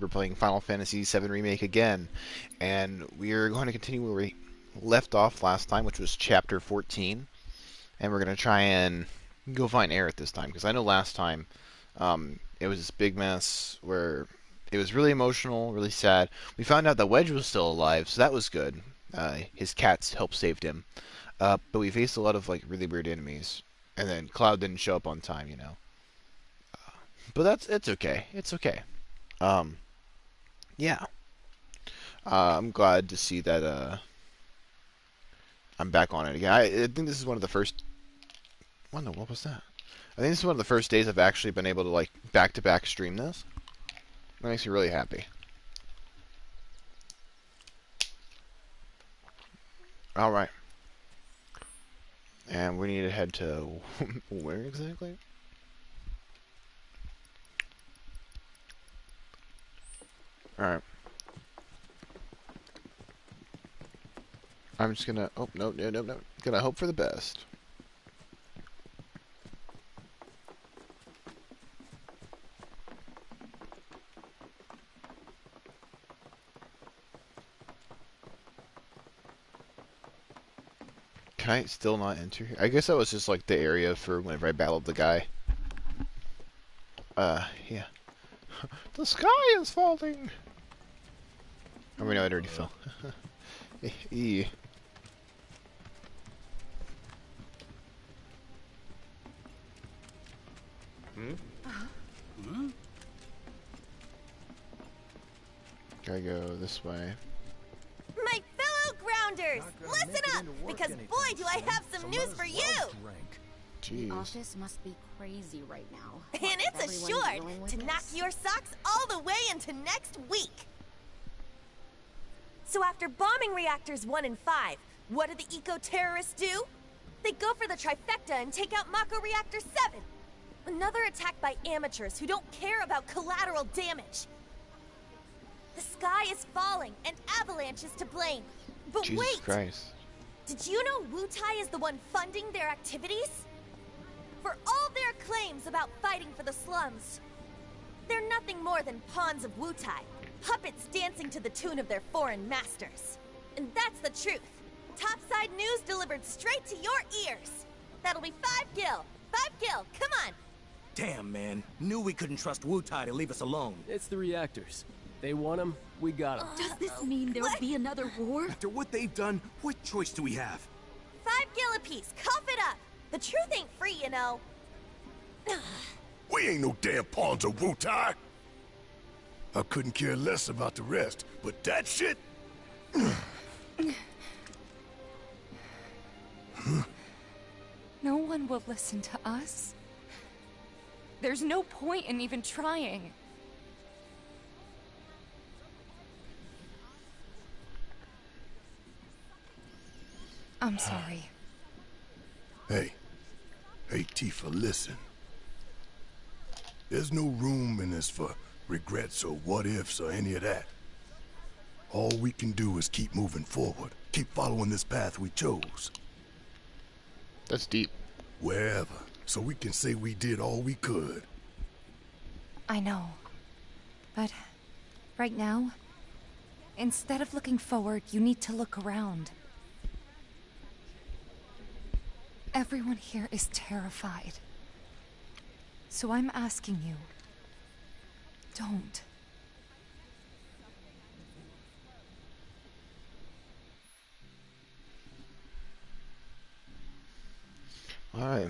We're playing Final Fantasy VII Remake again, and we're going to continue where we left off last time, which was Chapter 14, and we're going to try and go find Aerith this time, because I know last time it was this big mess where it was really emotional, really sad. We found out that Wedge was still alive, so that was good. His cats helped saved him, but we faced a lot of like really weird enemies, and then Cloud didn't show up on time, you know. But it's okay. It's okay. Um, yeah. I'm glad to see that I'm back on it again. I think this is one of the first. What was that? I think this is one of the first days I've actually been able to like back-to-back stream this. That makes me really happy. All right. And we need to head to where exactly? All right. I'm just gonna. Oh no. Gonna hope for the best. Can I still not enter here? I guess that was just like the area for whenever I battled the guy. Yeah. The sky is falling! Oh, no, it already fell. E. Gotta go this way. My fellow grounders, listen up, because boy do I have some news for you! Jeez. The office must be crazy right now. And it's assured to knock your socks all the way into next week! So after bombing reactors 1 and 5, what do the eco-terrorists do? They go for the trifecta and take out Mako Reactor 7! Another attack by amateurs who don't care about collateral damage! The sky is falling, and Avalanche is to blame. But Jesus wait! Christ. Did you know Wutai is the one funding their activities? For all their claims about fighting for the slums, they're nothing more than pawns of Wutai, puppets dancing to the tune of their foreign masters. And that's the truth. Topside news delivered straight to your ears. That'll be 5 gil. 5 gil, come on! Damn, man. Knew we couldn't trust Wutai to leave us alone. It's the reactors. They want them, we got them. Does this mean there'll be another war? After what they've done, what choice do we have? 5 gil apiece, cough it up. The truth ain't free, you know. We ain't no damn pawns of Wutai. I couldn't care less about the rest, but that shit... No one will listen to us. There's no point in even trying. I'm sorry. Hey, Tifa, listen. There's no room in this for regrets or what-ifs or any of that. All we can do is keep moving forward, keep following this path we chose. That's deep. Wherever, so we can say we did all we could. I know. But right now, instead of looking forward, you need to look around. Everyone here is terrified. So I'm asking you, don't. All right.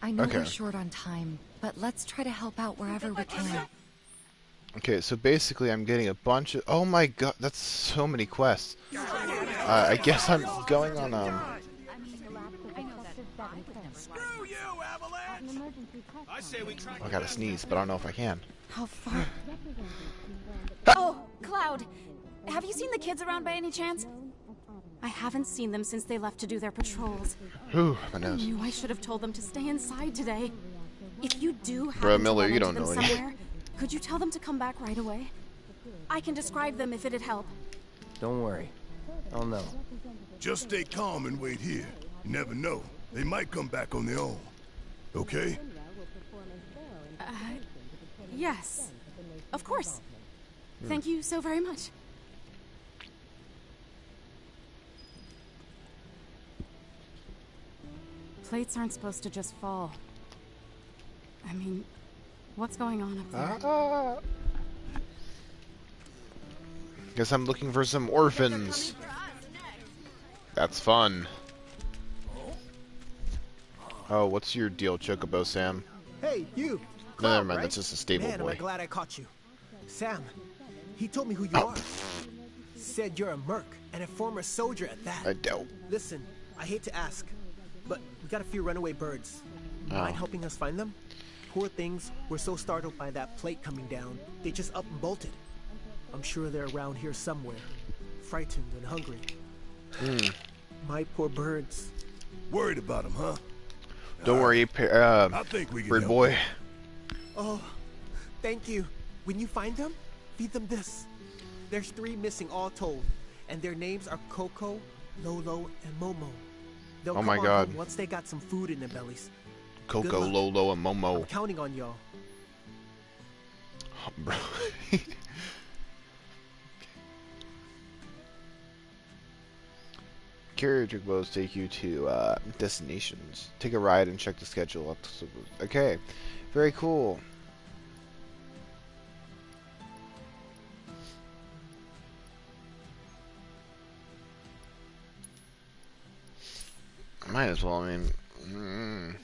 I know Okay. we're short on time, but let's try to help out wherever we can. Okay, so basically I'm getting a bunch of... Oh my god, that's so many quests. I guess I'm going on, Screw you, Avalanche! I say we try. I gotta sneeze, but I don't know if I can. How far? Oh, Cloud. Have you seen the kids around by any chance? I haven't seen them since they left to do their patrols. Whew, my I nose. knew I should have told them to stay inside today. If you do happen Bro, to Miller, run you into don't them know anything. somewhere, could you tell them to come back right away? I can describe them if it'd help. Don't worry. I'll know. Just stay calm and wait here. You never know. They might come back on their own. Okay? Yes. Of course. Thank you so very much. Plates aren't supposed to just fall. I mean, what's going on up there? Guess I'm looking for some orphans. That's fun. Oh, what's your deal, Chocobo Sam? Hey, you. No, Cloud, never mind. right? That's just a stable Man, am I boy. glad I caught you. Sam, he told me who you Oh. are. Said you're a merc and a former soldier at that. I don't. Listen, I hate to ask, but we got a few runaway birds. Mind helping us find them? Poor things were so startled by that plate coming down, they just up and bolted. I'm sure they're around here somewhere, frightened and hungry. My poor birds. Worried about him, huh? Don't worry, I think we can bird help boy. him. Oh, thank you. When you find them, feed them this. There's 3 missing all told, and their names are Coco, Lolo, and Momo. They'll Oh my come on God. home once they got some food in their bellies. Coco, Good luck. Lolo, and I'm Momo. counting on y'all. Bro. Carrier chocobos take you to destinations. Take a ride and check the schedule. Okay, very cool. Might as well. I mean,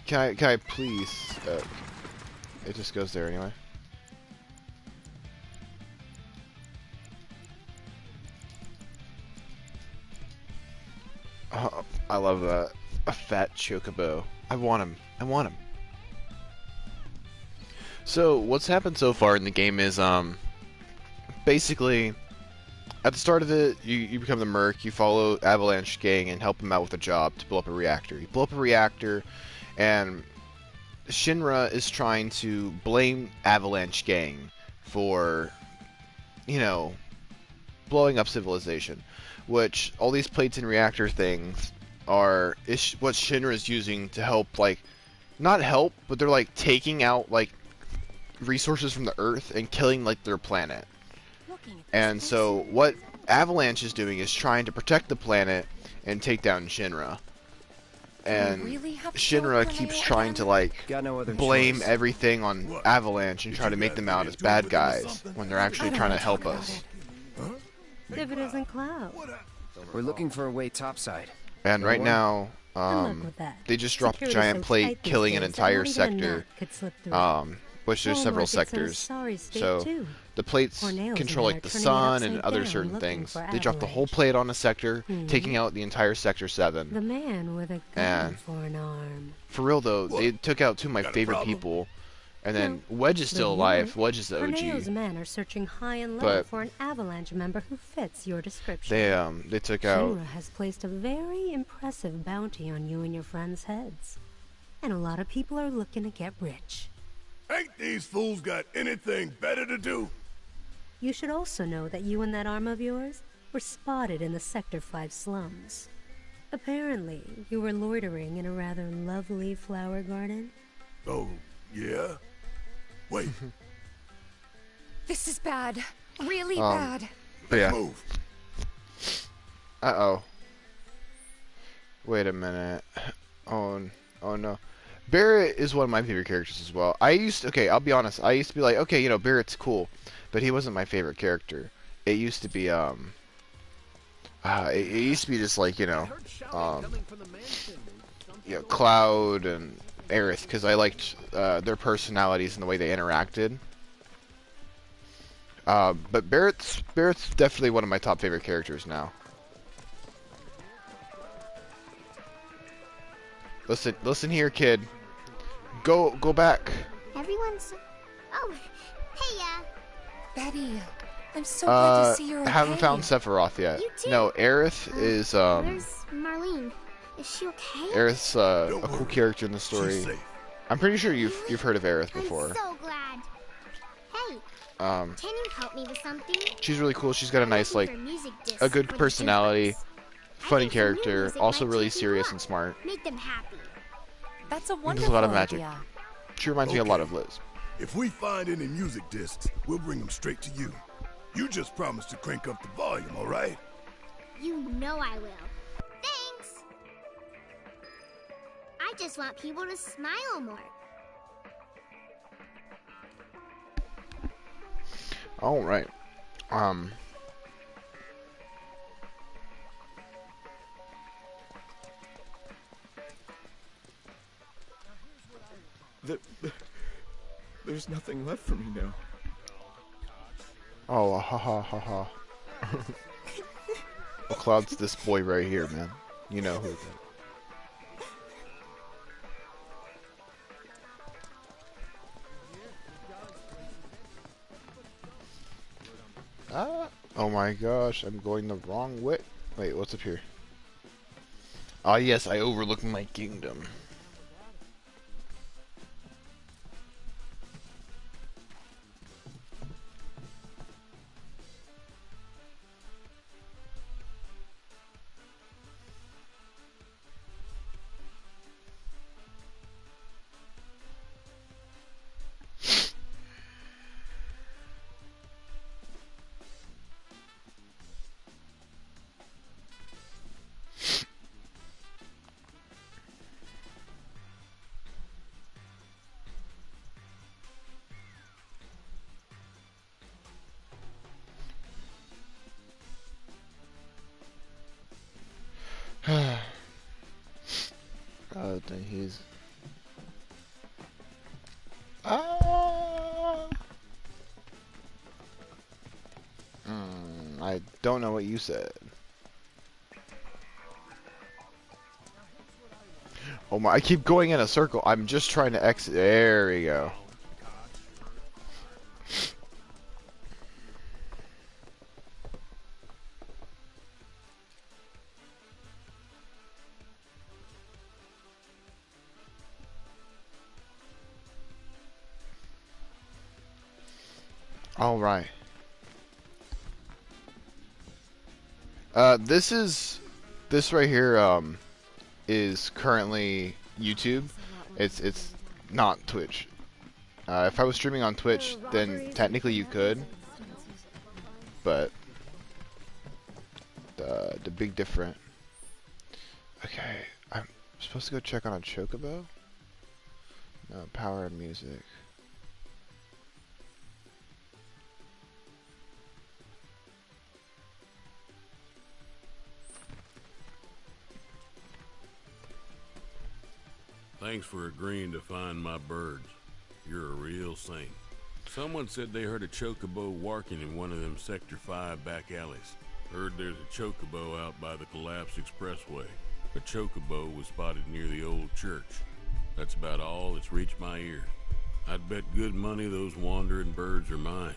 Can I please? It just goes there anyway. Oh, I love that. A fat chocobo. I want him. I want him. So, what's happened so far in the game is, basically, at the start of it, you become the merc, you follow Avalanche Gang and help them out with a job to blow up a reactor. You blow up a reactor, and Shinra is trying to blame Avalanche Gang for, you know, blowing up civilization. Which, all these plates and reactor things are what Shinra is using to help, like, not help, but they're, like, taking out, like, resources from the Earth and killing, like, their planet. And so, what Avalanche is doing is trying to protect the planet and take down Shinra. And really have to Shinra play keeps it trying again? to, like, Got no other blame choice. everything on What? Avalanche and Did try you to make guys them get out as into it bad with him or guys something? when they're actually trying to help us. If it isn't Cloud. We're looking for a way topside. And right Anyone? now, Good luck with that. they just dropped a Security's giant so plate tight these killing an days that entire not even a sector. gnat could slip through. Which there's Whole several market's in a sectors. sorry state, So too. the plates Cornell's control and like I the are turning it sun and upside other down certain looking things. for They dropped the whole Avalanche. plate on a sector, Mhm. taking out the entire sector 7. The man with a gun And- for an arm. For real though, What? they took out 2 of my Got a favorite problem? people. And then No, Wedge is still but alive. you- Wedge is the Cornell's OG. men are searching high and low But- for an Avalanche member who fits your description. They took out Shinra has placed a very impressive bounty on you and your friends' heads. And a lot of people are looking to get rich. Ain't these fools got anything better to do? You should also know that you and that arm of yours were spotted in the Sector 5 slums. Apparently, you were loitering in a rather lovely flower garden. Oh, yeah? Wait, This is bad. Really Um, bad. But yeah. move. Uh-oh. Wait a minute. Oh no. Barrett is one of my favorite characters as well. Okay, I'll be honest. I used to be like, okay, you know, Barrett's cool, but he wasn't my favorite character. It used to be, it used to be just like, you know, Cloud and Aerith, because I liked their personalities and the way they interacted. But Barrett's definitely one of my top favorite characters now. Listen here, kid. Go back. Everyone's... Oh, hey, Betty, I'm so glad to see you're okay. Haven't found Sephiroth yet. You too. No, Aerith is where's Marlene? Is she okay? Aerith's a Don't cool worry. character in the She's story. safe. I'm pretty sure you've heard of Aerith before. I'm so glad. Hey, can you help me with something? She's really cool. She's got a nice, like, Looking for music discs a good for the personality. jukebox. funny character, also really serious and smart. Make them happy. That's a Does wonderful a lot of magic. idea. She reminds me a lot of Liz. If we find any music discs, we'll bring them straight to you. You just promise to crank up the volume, all right? You know I will. Thanks. I just want people to smile more. All right. There's nothing left for me now. Oh, ha ha ha ha. Well, Cloud's this boy right here, man. You know who. Oh my gosh, I'm going the wrong way. Wait, what's up here? Ah, yes, I overlook my kingdom. Oh, then he's. I don't know what you said. Oh my! I keep going in a circle. I'm just trying to exit. There we go. All right. This right here is currently YouTube. It's not Twitch. If I was streaming on Twitch, then technically you could, but the big difference. Okay, I'm supposed to go check on a chocobo. No, power and music. Thanks for agreeing to find my birds. You're a real saint. Someone said they heard a chocobo walking in one of them Sector 5 back alleys. Heard there's a chocobo out by the collapsed expressway. A chocobo was spotted near the old church. That's about all that's reached my ears. I'd bet good money those wandering birds are mine.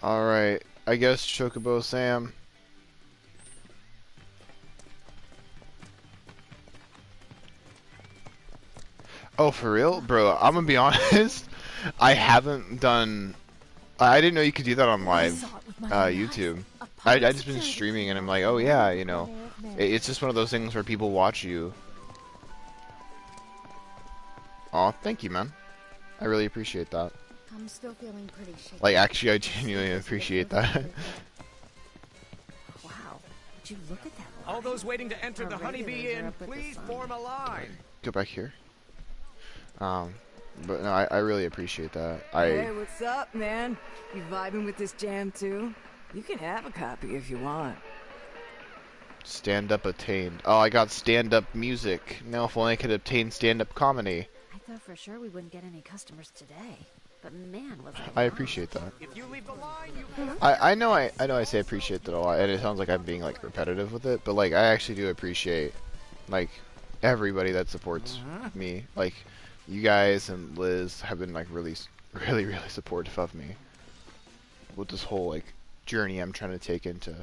Alright, I guess Chocobo Sam. Oh, for real? Bro, I'm gonna be honest. I haven't done... I didn't know you could do that on live YouTube. I just been streaming and I'm like, oh yeah, you know. It's just one of those things where people watch you. Aw, thank you, man. I really appreciate that. I'm still feeling pretty shaky. Like, actually, I genuinely appreciate that. Wow, would you look at that line? All those waiting to enter the Honeybee Inn, please form a line. Go back here. But no, I really appreciate that. Hey, what's up, man? You vibing with this jam too? You can have a copy if you want. Stand-up attained. Oh, I got stand-up music. Now if only I could obtain stand-up comedy. I thought for sure we wouldn't get any customers today. But man, was I appreciate that. If you leave the line, you I know I say appreciate that a lot, and it sounds like I'm being like repetitive with it, but like I actually do appreciate like everybody that supports me. Like you guys and Liz have been like really supportive of me with this whole like journey I'm trying to take into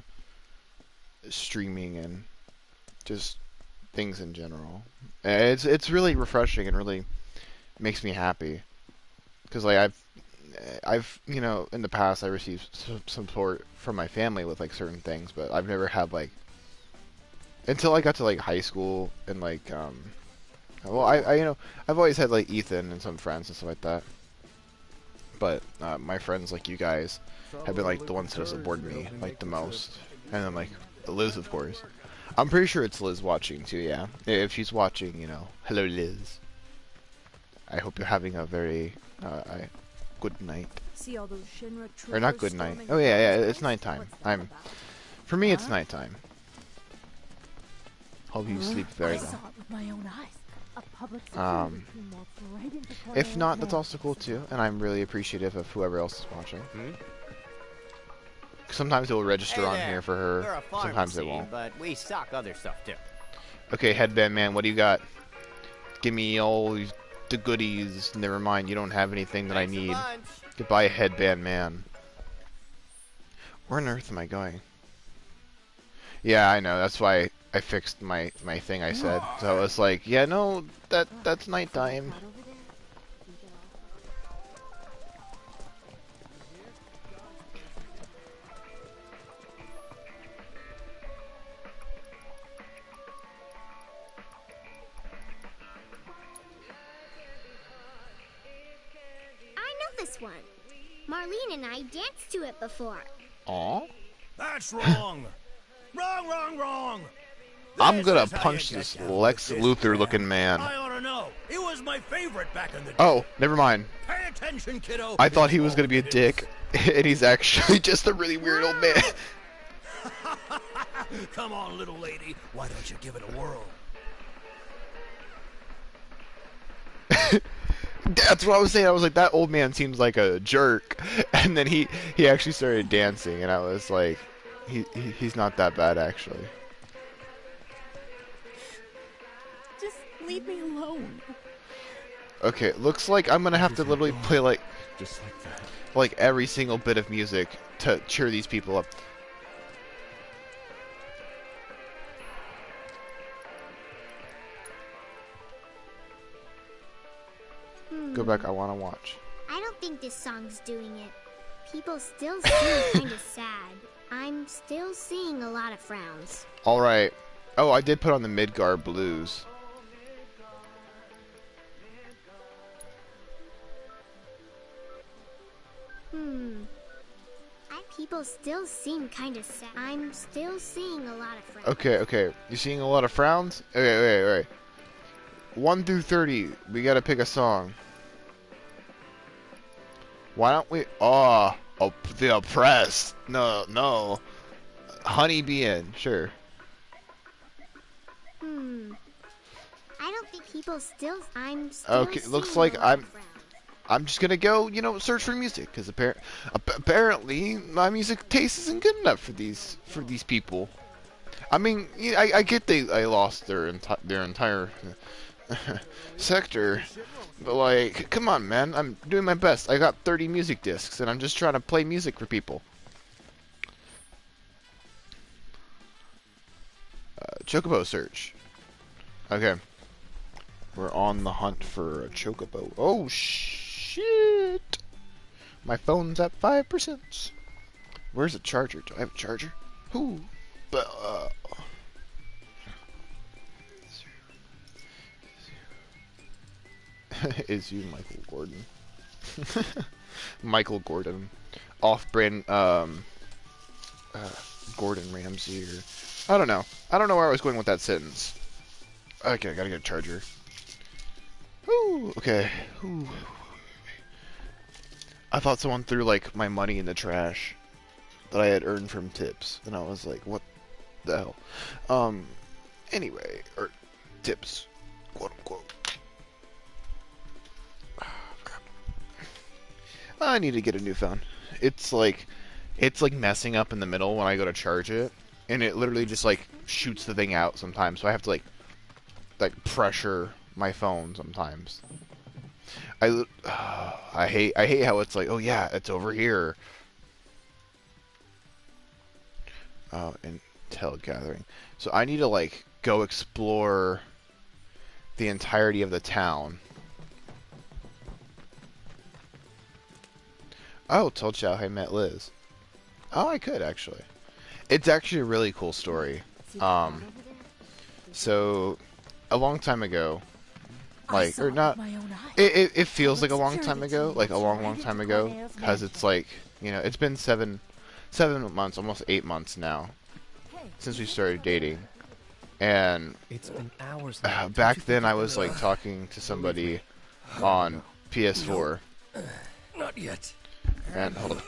streaming and just things in general. And it's really refreshing and really makes me happy because like I've, you know, in the past I received some support from my family with like certain things, but I've never had like until I got to like high school and like well, I you know, I've always had like Ethan and some friends and stuff like that. But my friends like you guys have been like the ones who support me like the most, and then like Liz, of course. I'm pretty sure it's Liz watching too. Yeah, if she's watching, you know, hello Liz. I hope you're having a very good night. See all those Shinra Or not good night. Oh yeah, yeah, it's nighttime. For me, it's nighttime. Hope you sleep very well. with my own eyes. A public If not, that's also cool too, and I'm really appreciative of whoever else is watching. Sometimes it will register on here for her. Sometimes it won't. But we stock other stuff too. Okay, Headband Man, what do you got? Give me all the goodies. Never mind, you don't have anything that I need. Goodbye, Headband Man. Where on earth am I going? Yeah, I know. That's why I fixed my thing I said. So I was like, yeah, no, that's nighttime. This one. Marlene and I danced to it before. Aw? That's wrong. Wrong. I'm gonna punch this Lex Luthor looking man. I ought to know. It was my favorite back in the day. Oh, never mind. Pay attention, kiddo. I thought he was gonna be a dick, and he's actually just a really weird old man. Come on, little lady. Why don't you give it a whirl? That's what I was saying. I was like, that old man seems like a jerk, and then he actually started dancing, and I was like, he's not that bad actually. Just leave me alone. Okay, looks like I'm gonna have to literally play like just like that, like every single bit of music to cheer these people up. Go back, I wanna watch. I don't think this song's doing it. People still seem kinda sad. I'm still seeing a lot of frowns. Alright. Oh, I did put on the Midgar Blues. People still seem kinda sad. I'm still seeing a lot of frowns. Okay. You're seeing a lot of frowns? Okay, wait. 1 through 30, we gotta pick a song. Why don't we... Oh, the oppressed. No. Honey Bee In, sure. I don't think people still... I'm still okay, looks like I'm just gonna go, you know, search for music, because apparently my music taste isn't good enough for these people. I mean, I get they lost their entire sector, but like, come on, man, I'm doing my best. I got 30 music discs, and I'm just trying to play music for people. Chocobo search. Okay, we're on the hunt for a chocobo. Oh shit! My phone's at 5%. Where's the charger? Do I have a charger? Who? Is you Michael Gordon? Michael Gordon, off-brand Gordon Ramsay, or I don't know. I don't know where I was going with that sentence. Okay, I gotta get a charger. Woo. Okay. Woo. I thought someone threw like my money in the trash that I had earned from tips, and I was like, what the hell? Anyway, or tips, quote unquote. I need to get a new phone. It's like messing up in the middle when I go to charge it, and it literally just like shoots the thing out sometimes. So I have to like pressure my phone sometimes. I hate how it's like, oh yeah, it's over here. Intel gathering. So I need to like go explore the entirety of the town. Oh, told you how I met Liz. Oh, I could actually. It's actually a really cool story. So a long time ago, like, or not, it feels like a long time ago, like a long time ago, because it's like, you know, it's been 7 months, almost 8 months now, since we started dating. And It's been hours back then I was like talking to somebody on PS4. Not yet. And hold on.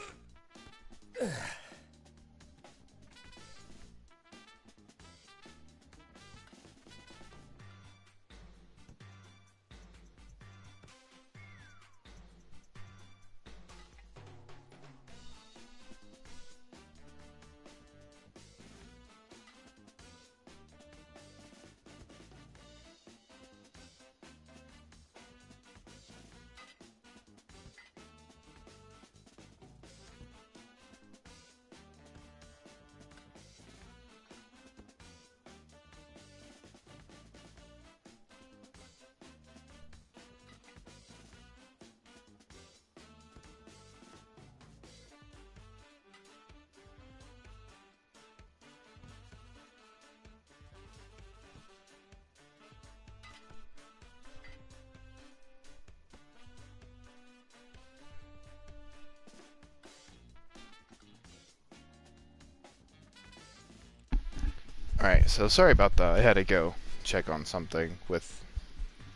Alright, so sorry about that. I had to go check on something with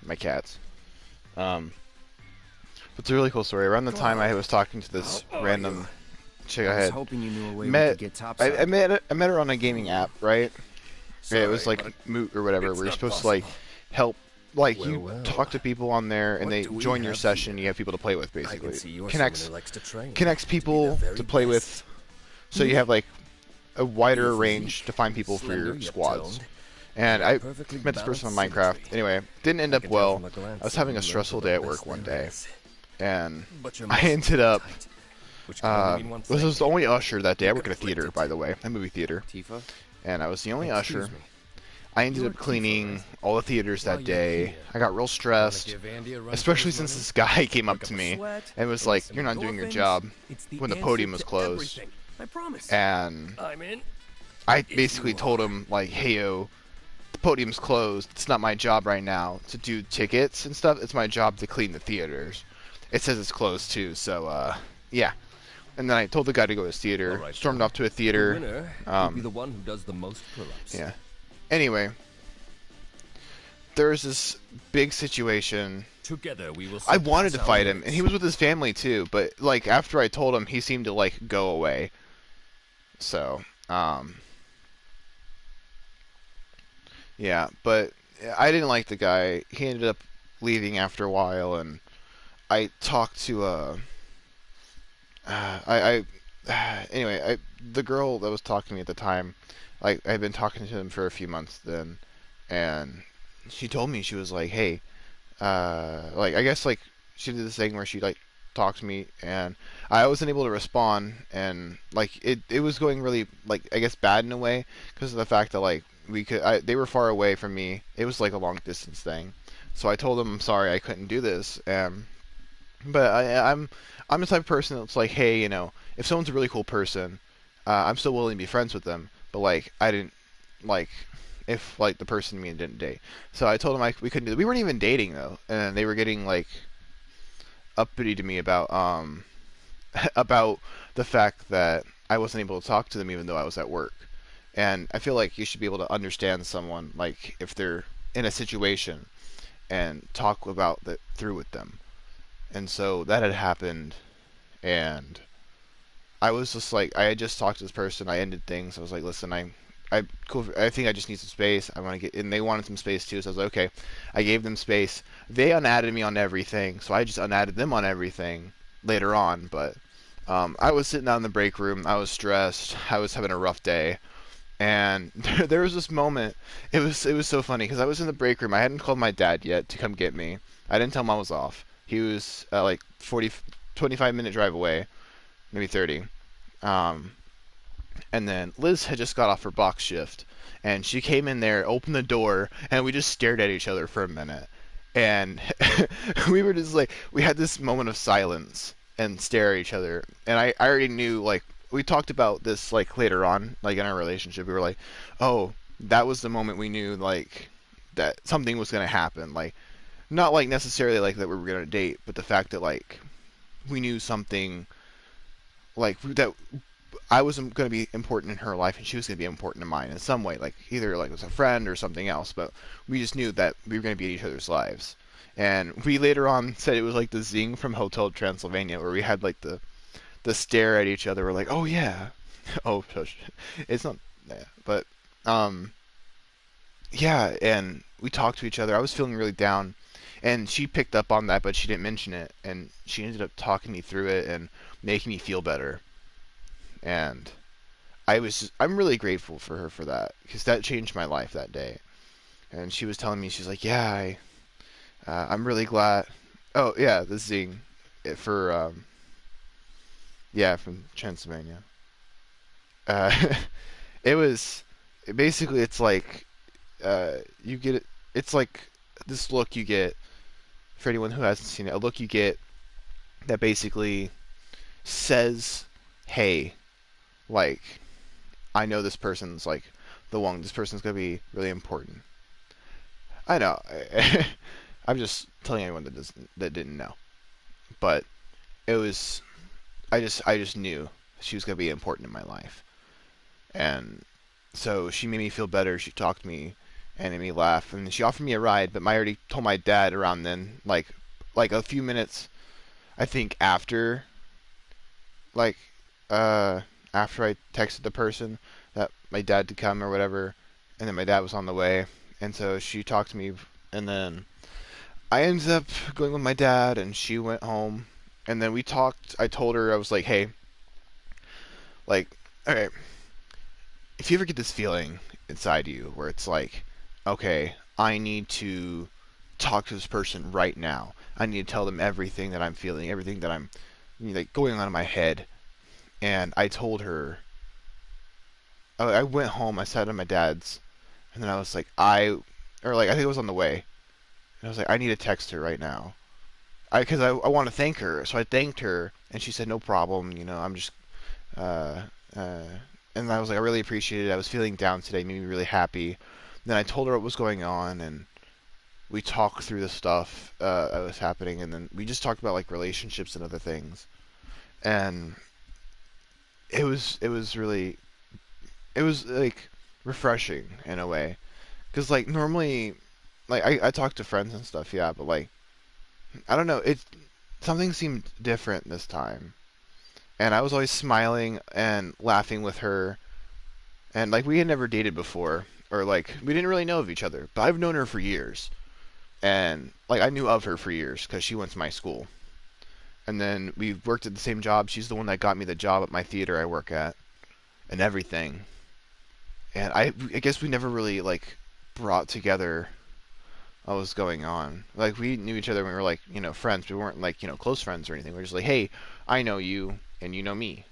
my cats. But it's a really cool story. Around the time I was talking to this random chick I had hoping you knew a way we could get topside. I met her on a gaming app, right? Yeah, it was like Moot or whatever, where you're supposed to like help, like you talk to people on there and they join your session. You have people to play with, basically. Connects people to play with, so you have like a wider range to find people for your squads. And I met this person on Minecraft. Anyway, didn't end up well. I was having a stressful day at work one day, and I ended up. This was the only usher that day. I work at a theater, by the way, a movie theater, and I was the only usher. I ended up cleaning all the theaters that day. I got real stressed, especially since this guy came up to me and was like, "You're not doing your job," when the podium was closed. And I basically told him, like, "Hey, yo, the podium's closed. It's not my job right now to do tickets and stuff. It's my job to clean the theaters. It says it's closed too, so yeah." And then I told the guy to go to his theater. Stormed off to a theater. Be the one who does the most pull-ups. Yeah. Anyway, there was this big situation. Together we will. I wanted to fight him, and he was with his family too. But like after I told him, he seemed to like go away. So, yeah. But I didn't like the guy. He ended up leaving after a while, and I talked to anyway, the girl that was talking to me at the time, like I had been talking to him for a few months then, and she told me, she was like, "Hey, like I guess like she did this thing where she like talked to me and I wasn't able to respond, and like it was going really like I guess bad in a way because of the fact that like they were far away from me. It was like a long distance thing, so I told them I'm sorry I couldn't do this. But I'm the type of person that's like, hey, you know, if someone's a really cool person, I'm still willing to be friends with them. But like, I didn't like if like the person me and didn't date. So I told them we couldn't do it. We weren't even dating though, and they were getting like uppity to me about about the fact that I wasn't able to talk to them even though I was at work. And I feel like you should be able to understand someone like if they're in a situation and talk about that through with them. And so that had happened, and I was just like, I had just talked to this person. I ended things. I was like, listen, I think I just need some space. I want to get, and they wanted some space too. So I was like, okay. I gave them space. They unadded me on everything, so I just unadded them on everything later on. But I was sitting out in the break room. I was stressed. I was having a rough day, and there was this moment. It was so funny because I was in the break room. I hadn't called my dad yet to come get me. I didn't tell him I was off. He was like 25-minute drive away, maybe 30. And then Liz had just got off her box shift, and she came in there, opened the door, and we just stared at each other for a minute. And we were just like, we had this moment of silence, and stare at each other. And I already knew, like, we talked about this, like, later on, like, in our relationship. We were like, oh, that was the moment we knew, like, that something was going to happen. Like, not, like, necessarily, like, that we were going to date, but the fact that, like, we knew something, like, that I was going to be important in her life and she was going to be important in mine in some way, like, either, like, as a friend or something else. But we just knew that we were going to be in each other's lives. And we later on said it was like the zing from Hotel Transylvania, where we had, like, the stare at each other. We're like, oh yeah, oh shush. It's not, yeah, but yeah. And we talked to each other. I was feeling really down, and she picked up on that, but she didn't mention it. And she ended up talking me through it and making me feel better. And I'm really grateful for her for that, because that changed my life that day. And she was telling me, she's like, yeah, I'm really glad. Oh yeah, the zing for yeah, from Transylvania. Uh, it was basically, it's like you get it. It's like this look you get, for anyone who hasn't seen it, a look you get that basically says, "Hey, like, I know this person's like the one. This person's gonna be really important." I know. I'm just telling anyone that didn't know, but it was. I just knew she was gonna be important in my life, and so she made me feel better. She talked to me and made me laugh, and she offered me a ride. But I already told my dad around then, like a few minutes, I think like after I texted the person that my dad to come or whatever, and then my dad was on the way, and so she talked to me, and then I ended up going with my dad, and she went home, and then we talked. I told her, I was like, hey, like, okay, if you ever get this feeling inside you where it's like, okay, I need to talk to this person right now. I need to tell them everything that I'm feeling, everything that I'm, like, going on in my head. And I told her, I went home, I sat at my dad's, and then I was like, I think it was on the way. And I was like, I need to text her right now. Because I want to thank her. So I thanked her, and she said, no problem, I'm just, and I was like, I really appreciate it. I was feeling down today, made me really happy. Then I told her what was going on, and we talked through the stuff that was happening, and then we just talked about, like, relationships and other things. And it was like refreshing in a way, because, like, normally, like, I talk to friends and stuff, yeah, but, like, I don't know, something seemed different this time, and I was always smiling and laughing with her, and, like, we had never dated before, or, like, we didn't really know of each other, but I've known her for years, and, like, I knew of her for years because she went to my school, and then we worked at the same job. She's the one that got me the job at my theater I work at, and everything. And I guess we never really, like, brought together what was going on. Like, we knew each other when we were, like, friends, but we weren't, like, close friends or anything. We were just like, hey, I know you, and you know me.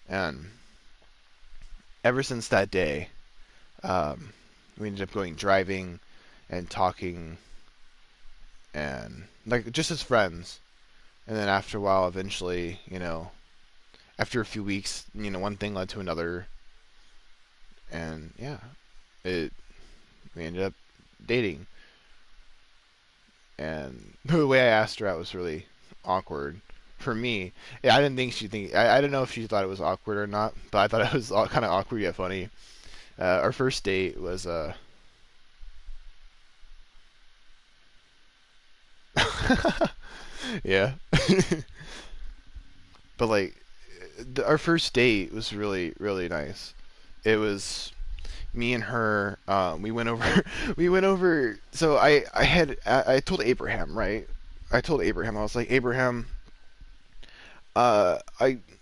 And ever since that day, we ended up going driving and talking, and, like, just as friends. And then after a while, eventually, after a few weeks, one thing led to another, and yeah, we ended up dating. And the way I asked her out was really awkward for me. Yeah, I didn't think she'd think. I don't know if she thought it was awkward or not, but I thought it was kind of awkward yet funny. Our first date was yeah. But, like, our first date was really, really nice. It was me and her. We went over. We went over. So I told Abraham, right? I told Abraham. I was like, Abraham. I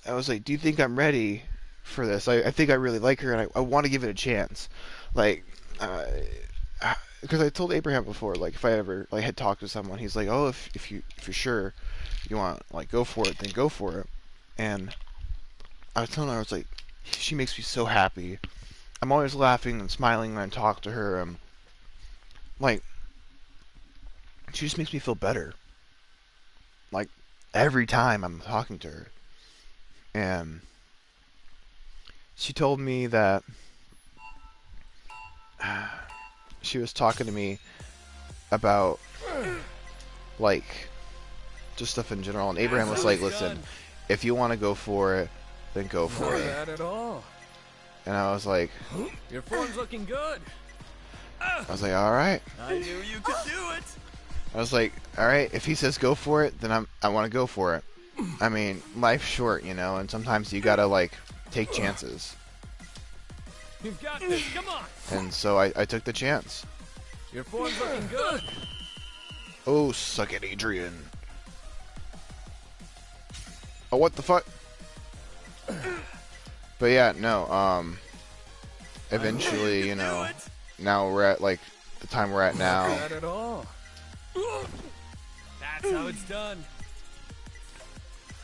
was like, do you think I'm ready for this? I think I really like her, and I want to give it a chance. Like, because I told Abraham before, like, if I ever, like, had talked to someone, he's like, oh, if you're sure you want, like, go for it, then go for it. And I was telling her, I was like, she makes me so happy. I'm always laughing and smiling when I talk to her. Like, she just makes me feel better. Like, every time I'm talking to her. And she told me that she was talking to me about, like, just stuff in general. And Abraham was like, listen, if you want to go for it, then go for it. Not bad at all. And I was like, Your form's looking good. I was like, all right. I knew you could do it. I was like, all right, if he says go for it, then I want to go for it. I mean, life's short, you know, and sometimes you gotta, like, take chances. You've got this. Come on. And so I took the chance. Your form's looking good. Oh, suck it, Adrian. Oh, what the fuck? But yeah, no, eventually, you know, now we're at, like, the time we're at now. Not at all. That's how it's done.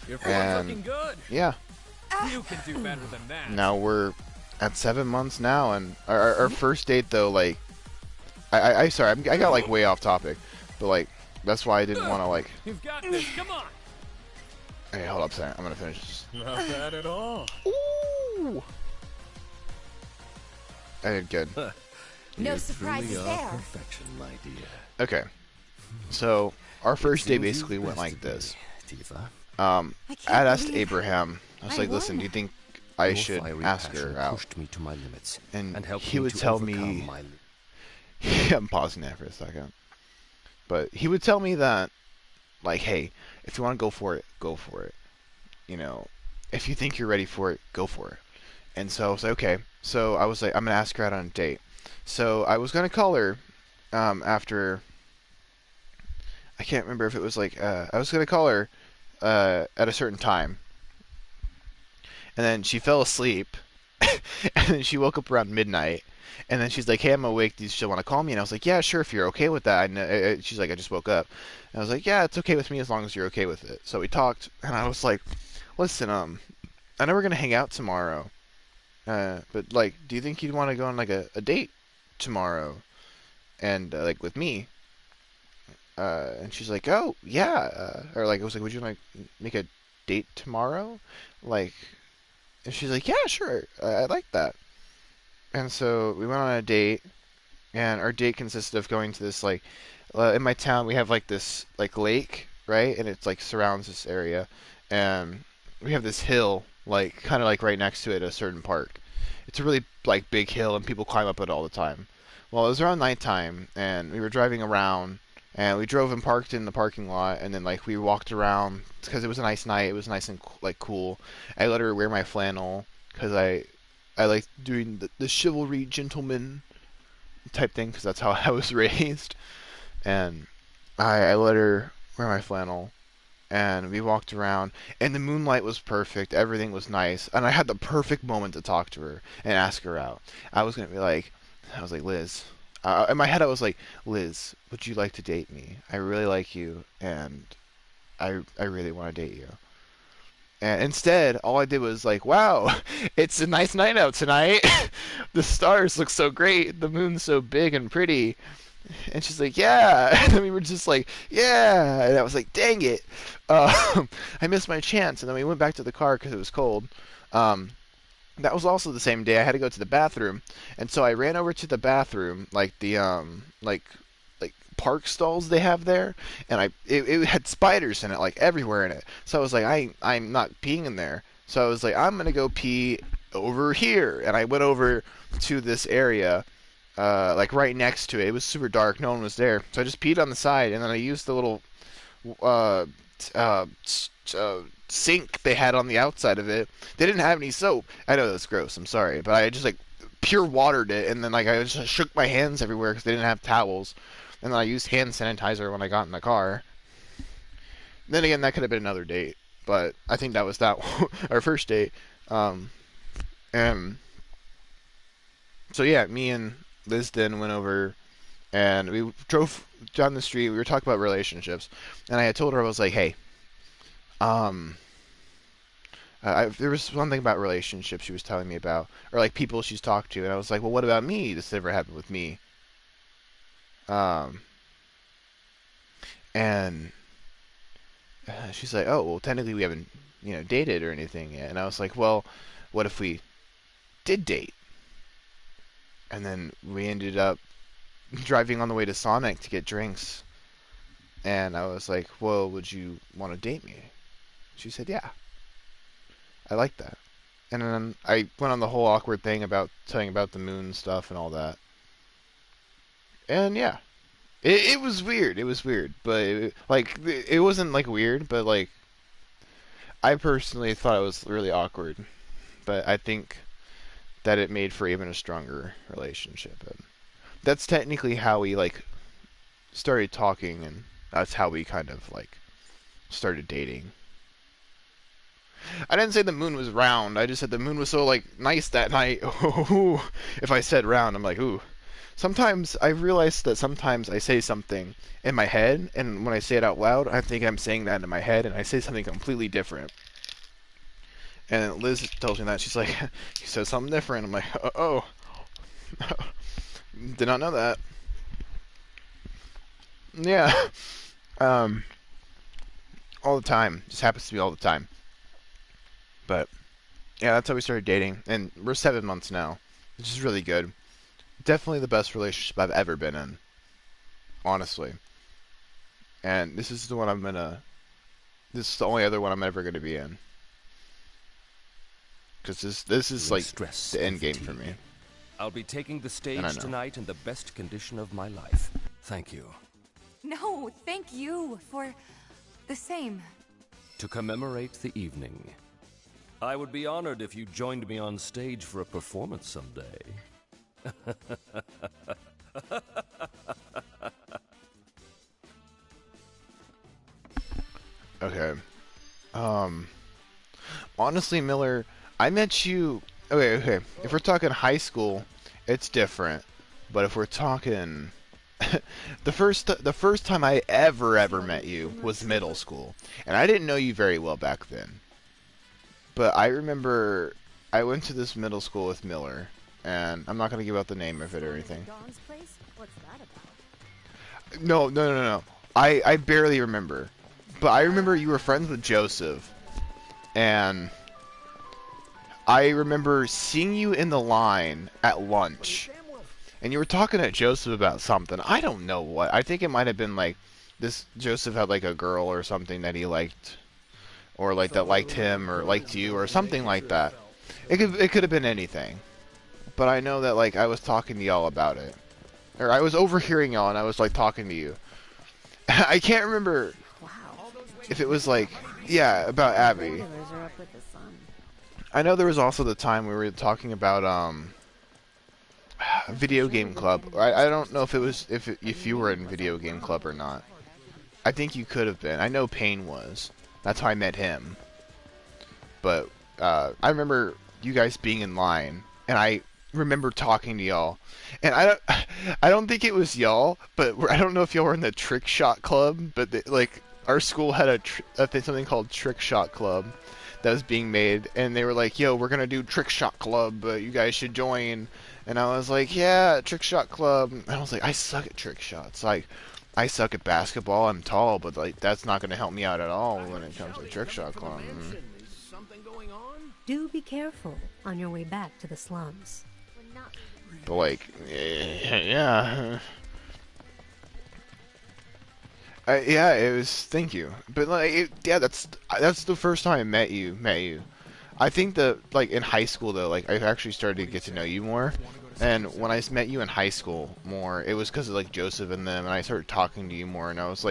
Your form's looking good. Yeah. You can do better than that. Now we're at 7 months now, and our first date, though, like, I got, like, way off topic, but, like, that's why I didn't want to, like... You've got this. Come on. Hey, hold up a second. I'm gonna finish this. Not bad at all. Ooh. I did good. No surprises there. Perfection, my dear. Okay. So, our first day basically went like this. I'd asked Abraham, I was like, listen, do you think I should ask her out? Pushed me to my limits And helped he me would to tell overcome me... my... I'm pausing that for a second. But he would tell me that, like, hey, if you want to go for it, go for it. You know, if you think you're ready for it, go for it. And so I was like, okay. So I was like, I'm going to ask her out on a date. So I was going to call her after... I can't remember if it was like... I was going to call her at a certain time. And then she fell asleep. And then she woke up around midnight. And then she's like, hey, I'm awake. Do you still want to call me? And I was like, yeah, sure, if you're okay with that. I know, she's like, I just woke up. And I was like, yeah, it's okay with me as long as you're okay with it. So we talked, and I was like, listen, I know we're going to hang out tomorrow. But, like, do you think you'd want to go on, like, a date tomorrow? And, like, with me? And she's like, oh, yeah. Or, like, I was like, would you like make a date tomorrow? Like, and she's like, yeah, sure. I'd like that. And so we went on a date, and our date consisted of going to this, like, in my town we have, like, this, like, lake, right? And it's, like, surrounds this area. And we have this hill, like, kind of, like, right next to it, a certain park. It's a really, like, big hill, and people climb up it all the time. Well, it was around nighttime, and we were driving around, and we drove and parked in the parking lot, and then, like, we walked around, because it was a nice night, it was nice and, like, cool. I let her wear my flannel, because I like doing the chivalry gentleman type thing, because that's how I was raised. And I let her wear my flannel, and we walked around, and the moonlight was perfect, everything was nice, and I had the perfect moment to talk to her and ask her out. I was like, Liz, in my head I was like, Liz, would you like to date me? I really like you, and I really want to date you. And instead, all I did was like, wow, it's a nice night out tonight. The stars look so great. The moon's so big and pretty. And she's like, yeah. And then we were just like, yeah. And I was like, dang it. I missed my chance. And then we went back to the car because it was cold. That was also the same day I had to go to the bathroom. And so I ran over to the bathroom, like the, like park stalls they have there, and it had spiders in it, like everywhere in it. So I was like, I'm not peeing in there. So I was like, I'm gonna go pee over here, and I went over to this area, like right next to it. It was super dark, no one was there. So I just peed on the side, and then I used the little sink they had on the outside of it. They didn't have any soap. I know that's gross. I'm sorry, but I just like pure watered it, and then like I just shook my hands everywhere because they didn't have towels. And then I used hand sanitizer when I got in the car. Then again, that could have been another date. But I think that was our first date. And so yeah, me and Liz then went over, and we drove down the street. We were talking about relationships. And I had told her, I was like, hey, there was one thing about relationships she was telling me about. Or like people she's talked to. And I was like, well, what about me? This never happened with me. And she's like, oh, well, technically we haven't, dated or anything yet. And I was like, well, what if we did date? And then we ended up driving on the way to Sonic to get drinks. And I was like, well, would you want to date me? She said, yeah. I like that. And then I went on the whole awkward thing about telling about the moon stuff and all that. And yeah. It was weird. It was weird. But, it wasn't, weird, but, I personally thought it was really awkward. But I think that it made for even a stronger relationship. And that's technically how we, started talking, and that's how we kind of, started dating. I didn't say the moon was round. I just said the moon was so, nice that night. If I said round, I'm like, ooh. Sometimes I realize that sometimes I say something in my head, and when I say it out loud, I think I'm saying that in my head, and I say something completely different. And Liz tells me that. She's like, you said something different. I'm like, oh. Did not know that. Yeah. All the time. Just happens to be all the time. But, yeah, that's how we started dating. And we're 7 months now, which is really good. Definitely the best relationship I've ever been in. Honestly. And this is the one this is the only other one I'm ever gonna be in. Because this is the end game for me. I'll be taking the stage tonight in the best condition of my life. Thank you. No, thank you for the same. To commemorate the evening, I would be honored if you joined me on stage for a performance someday. Okay. Honestly, Miller, I met you... Okay. If we're talking high school, it's different. But if we're talking... the first time I ever met you was middle school. And I didn't know you very well back then. But I remember I went to this middle school with Miller. And I'm not going to give out the name of it or anything. No. I barely remember. But I remember you were friends with Joseph. And I remember seeing you in the line at lunch. And you were talking to Joseph about something. I don't know what. I think it might have been this Joseph had a girl or something that he liked. Or that liked him or liked you or something like that. It could have been anything. But I know that I was talking to y'all about it. Or I was overhearing y'all and I was talking to you. I can't remember if it was about Abby. I know there was also the time we were talking about video game club. I don't know if it was if you were in video game club or not. I think you could have been. I know Payne was. That's how I met him. But I remember you guys being in line, and I remember talking to y'all. And I don't think it was y'all, but I don't know if y'all were in the Trick Shot Club, but our school had something called Trick Shot Club that was being made, and they were like, yo, we're gonna do Trick Shot Club, you guys should join. And I was like, yeah, Trick Shot Club. And I was like, I suck at trick shots. I suck at basketball, I'm tall, but that's not gonna help me out at all when it comes to Trick Shot Club. Do be careful on your way back to the slums. But yeah. Yeah, it was. Thank you. But that's the first time I met you. I think that in high school though, I actually started to get to know you more. And when I met you in high school more, it was because of Joseph and them, and I started talking to you more, and I was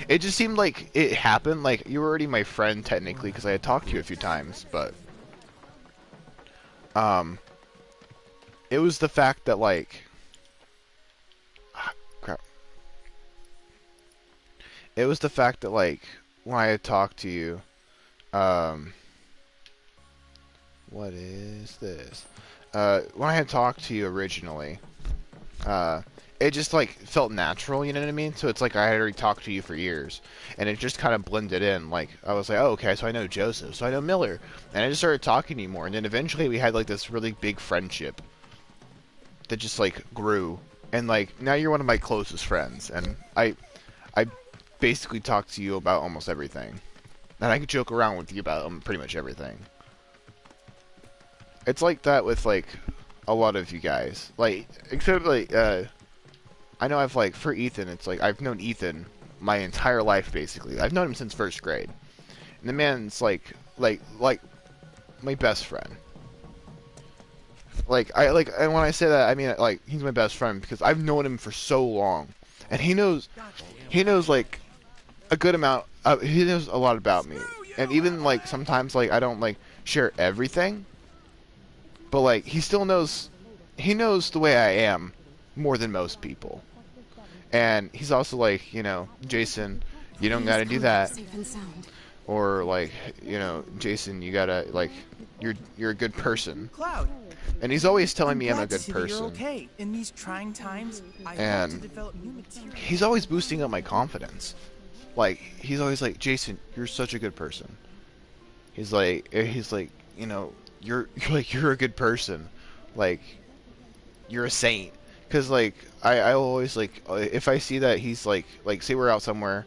it just seemed like it happened. You were already my friend technically because I had talked to you a few times, but it was the fact that crap. It was the fact that when I had talked to you, what is this? When I had talked to you originally, it just felt natural, you know what I mean? So it's I had already talked to you for years, and it just kind of blended in. I was oh, okay, so I know Joseph, so I know Miller, and I just started talking to you more, and then eventually we had this really big friendship that just grew, and now you're one of my closest friends, and I basically talk to you about almost everything. and I could joke around with you about pretty much everything. It's like that with like a lot of you guys, like except like I know I've like for Ethan, it's like I've known Ethan my entire life basically. I've known him since first grade, and the man's like my best friend. Like and when I say that, I mean like he's my best friend because I've known him for so long, and he knows like a good amount. He knows a lot about me, and even like sometimes like I don't like share everything, but like he still knows. He knows the way I am more than most people, and he's also like, you know, Jason, you don't gotta do that, or like, you know, Jason, you gotta like, you're a good person. Cloud. And he's always telling me I'm a glad to good see that person. You're okay. In these trying times, I hope to And develop new material. he's always boosting up my confidence. Like he's always like, Jason, you're such a good person. He's like, you know, you're a good person. Like you're a saint. Cause like I always like if I see that he's like say we're out somewhere,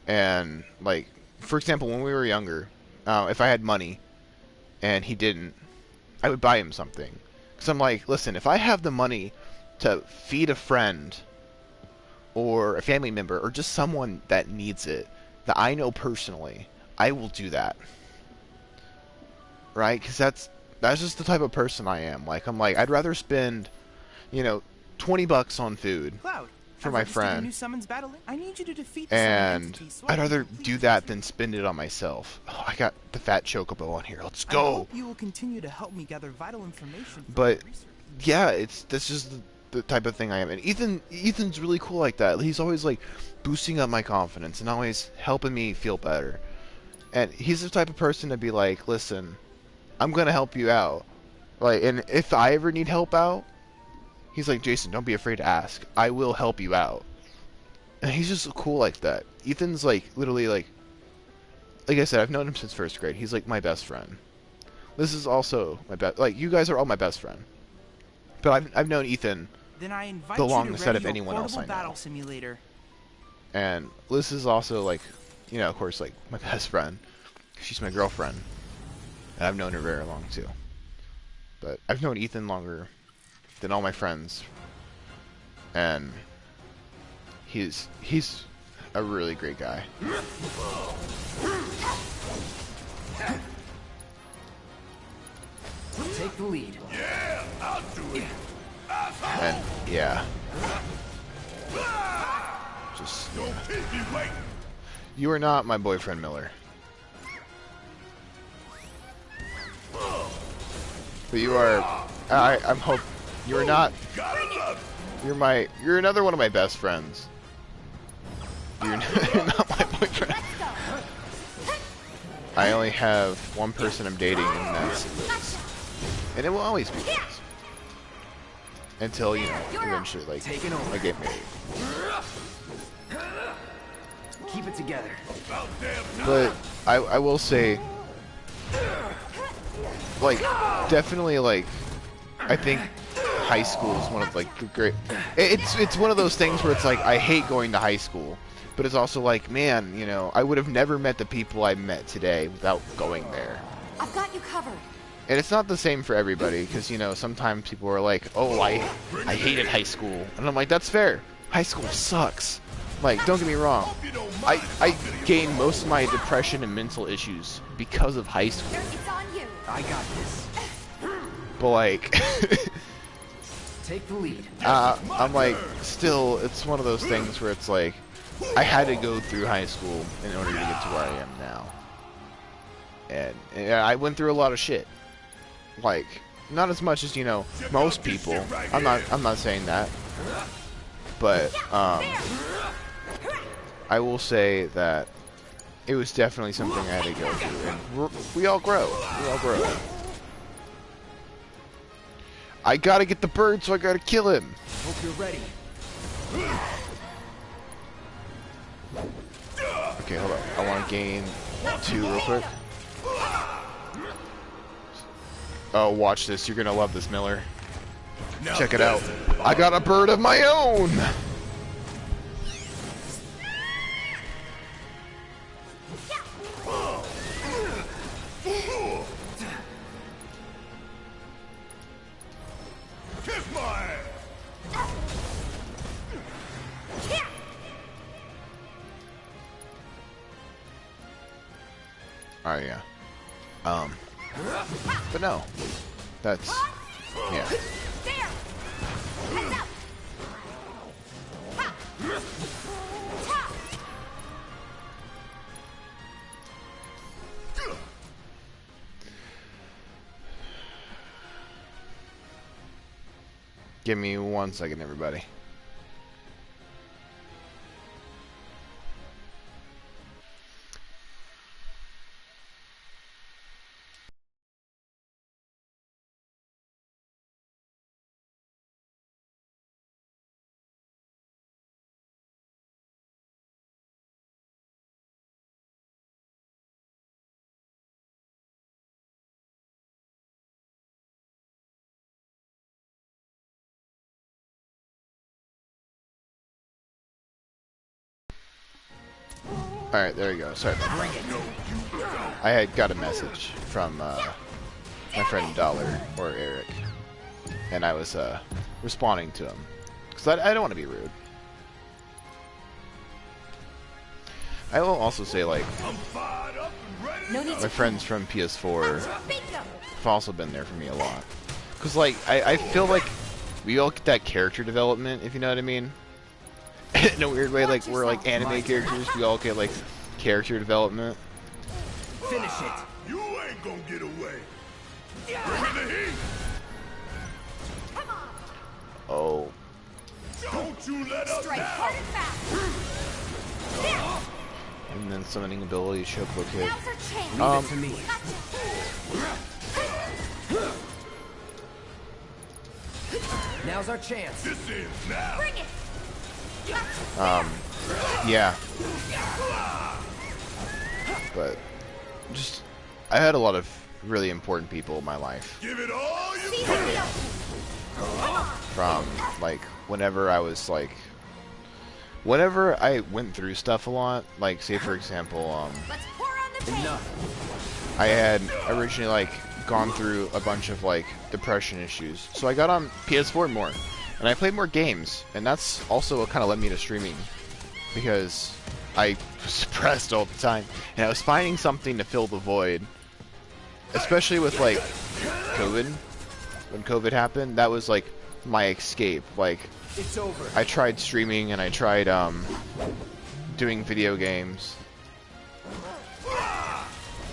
and like for example when we were younger, if I had money, and he didn't, I would buy him something. Cause I'm like, listen, if I have the money to feed a friend, or a family member, or just someone that needs it, that I know personally, I will do that. Right? Cause that's just the type of person I am. Like I'm like I'd rather spend, you know, $20 on food Cloud, for I've my registered a friend, new summons battle. I need you to defeat the and entity so I I'd can rather complete do this that mission. than spend it on myself. Oh, I got the fat chocobo on here. Let's I go. hope you will continue to help me gather vital information for But my research. yeah, that's just the type of thing I am. And Ethan's really cool like that. He's always like boosting up my confidence and always helping me feel better. And he's the type of person to be like, listen, I'm gonna help you out. Like, and if I ever need help out, he's like, Jason, don't be afraid to ask. I will help you out. And he's just cool like that. Ethan's like literally like I said, I've known him since first grade. He's like my best friend. This is also my best. Like you guys are all my best friend. But I've known Ethan Then I invite the you longest to out ready of your anyone else I portable battle know. simulator. And Liz is also like, you know, of course, like my best friend. She's my girlfriend, and I've known her very long too. But I've known Ethan longer than all my friends, and he's a really great guy. Take the lead. Yeah, I'll do it. And yeah, just Don't keep me waiting. you are not my boyfriend, Miller. But you are. I'm hope you're not. You're another one of my best friends. You're not my boyfriend. I only have one person I'm dating, and that's Liz. And it will always be Liz. Until, you know, eventually, like, I get married. Keep it together. But I will say, like, definitely, like, I think high school is one of like the great. It's one of those things where it's like I hate going to high school, but it's also like, man, you know, I would have never met the people I met today without going there. I've got you covered. And it's not the same for everybody, because, you know, sometimes people are like, oh, I hated high school. And I'm like, that's fair. High school sucks. Like, don't get me wrong. I gained most of my depression and mental issues because of high school. It's on you. I got this. But, like, take the lead. I'm like, still, it's one of those things where it's like, I had to go through high school in order to get to where I am now. And I went through a lot of shit. Like, not as much as, you know, most people. I'm not saying that. But I will say that it was definitely something I had to go through, and we all grow. We all grow. I gotta get the bird, so I gotta kill him. Hope you're ready. Okay, hold on. I want to gain 2 real quick. Oh, watch this. You're gonna love this, Miller. Check it out. I got a bird of my own! Kiss my ass! Alright, yeah. But no. That's... yeah. Give me 1 second, everybody. Alright, there you go. Sorry about that. I had got a message from my friend Dollar, or Eric, and I was responding to him. Because I don't want to be rude. I will also say, like, my friends from PS4 have also been there for me a lot. Because, like, I feel like we all get that character development, if you know what I mean. In a weird way, like, we're like anime characters, we all get, like, character development. Finish it! You ain't gonna get away! Bring the heat! Oh. Don't you let up now! And then summoning ability, Chocobo Kid. Leave it to me. Now's our chance. This is now! Bring it! Yeah. But just I had a lot of really important people in my life. Give it all you From like whenever I was like whenever I went through stuff a lot, like say for example, I had originally like gone through a bunch of like depression issues. So I got on PS4 more. And I played more games, and that's also what kind of led me to streaming, because I was depressed all the time, and I was finding something to fill the void, especially with, like, COVID. When COVID happened, that was, like, my escape. Like, it's over. I tried streaming, and I tried, doing video games,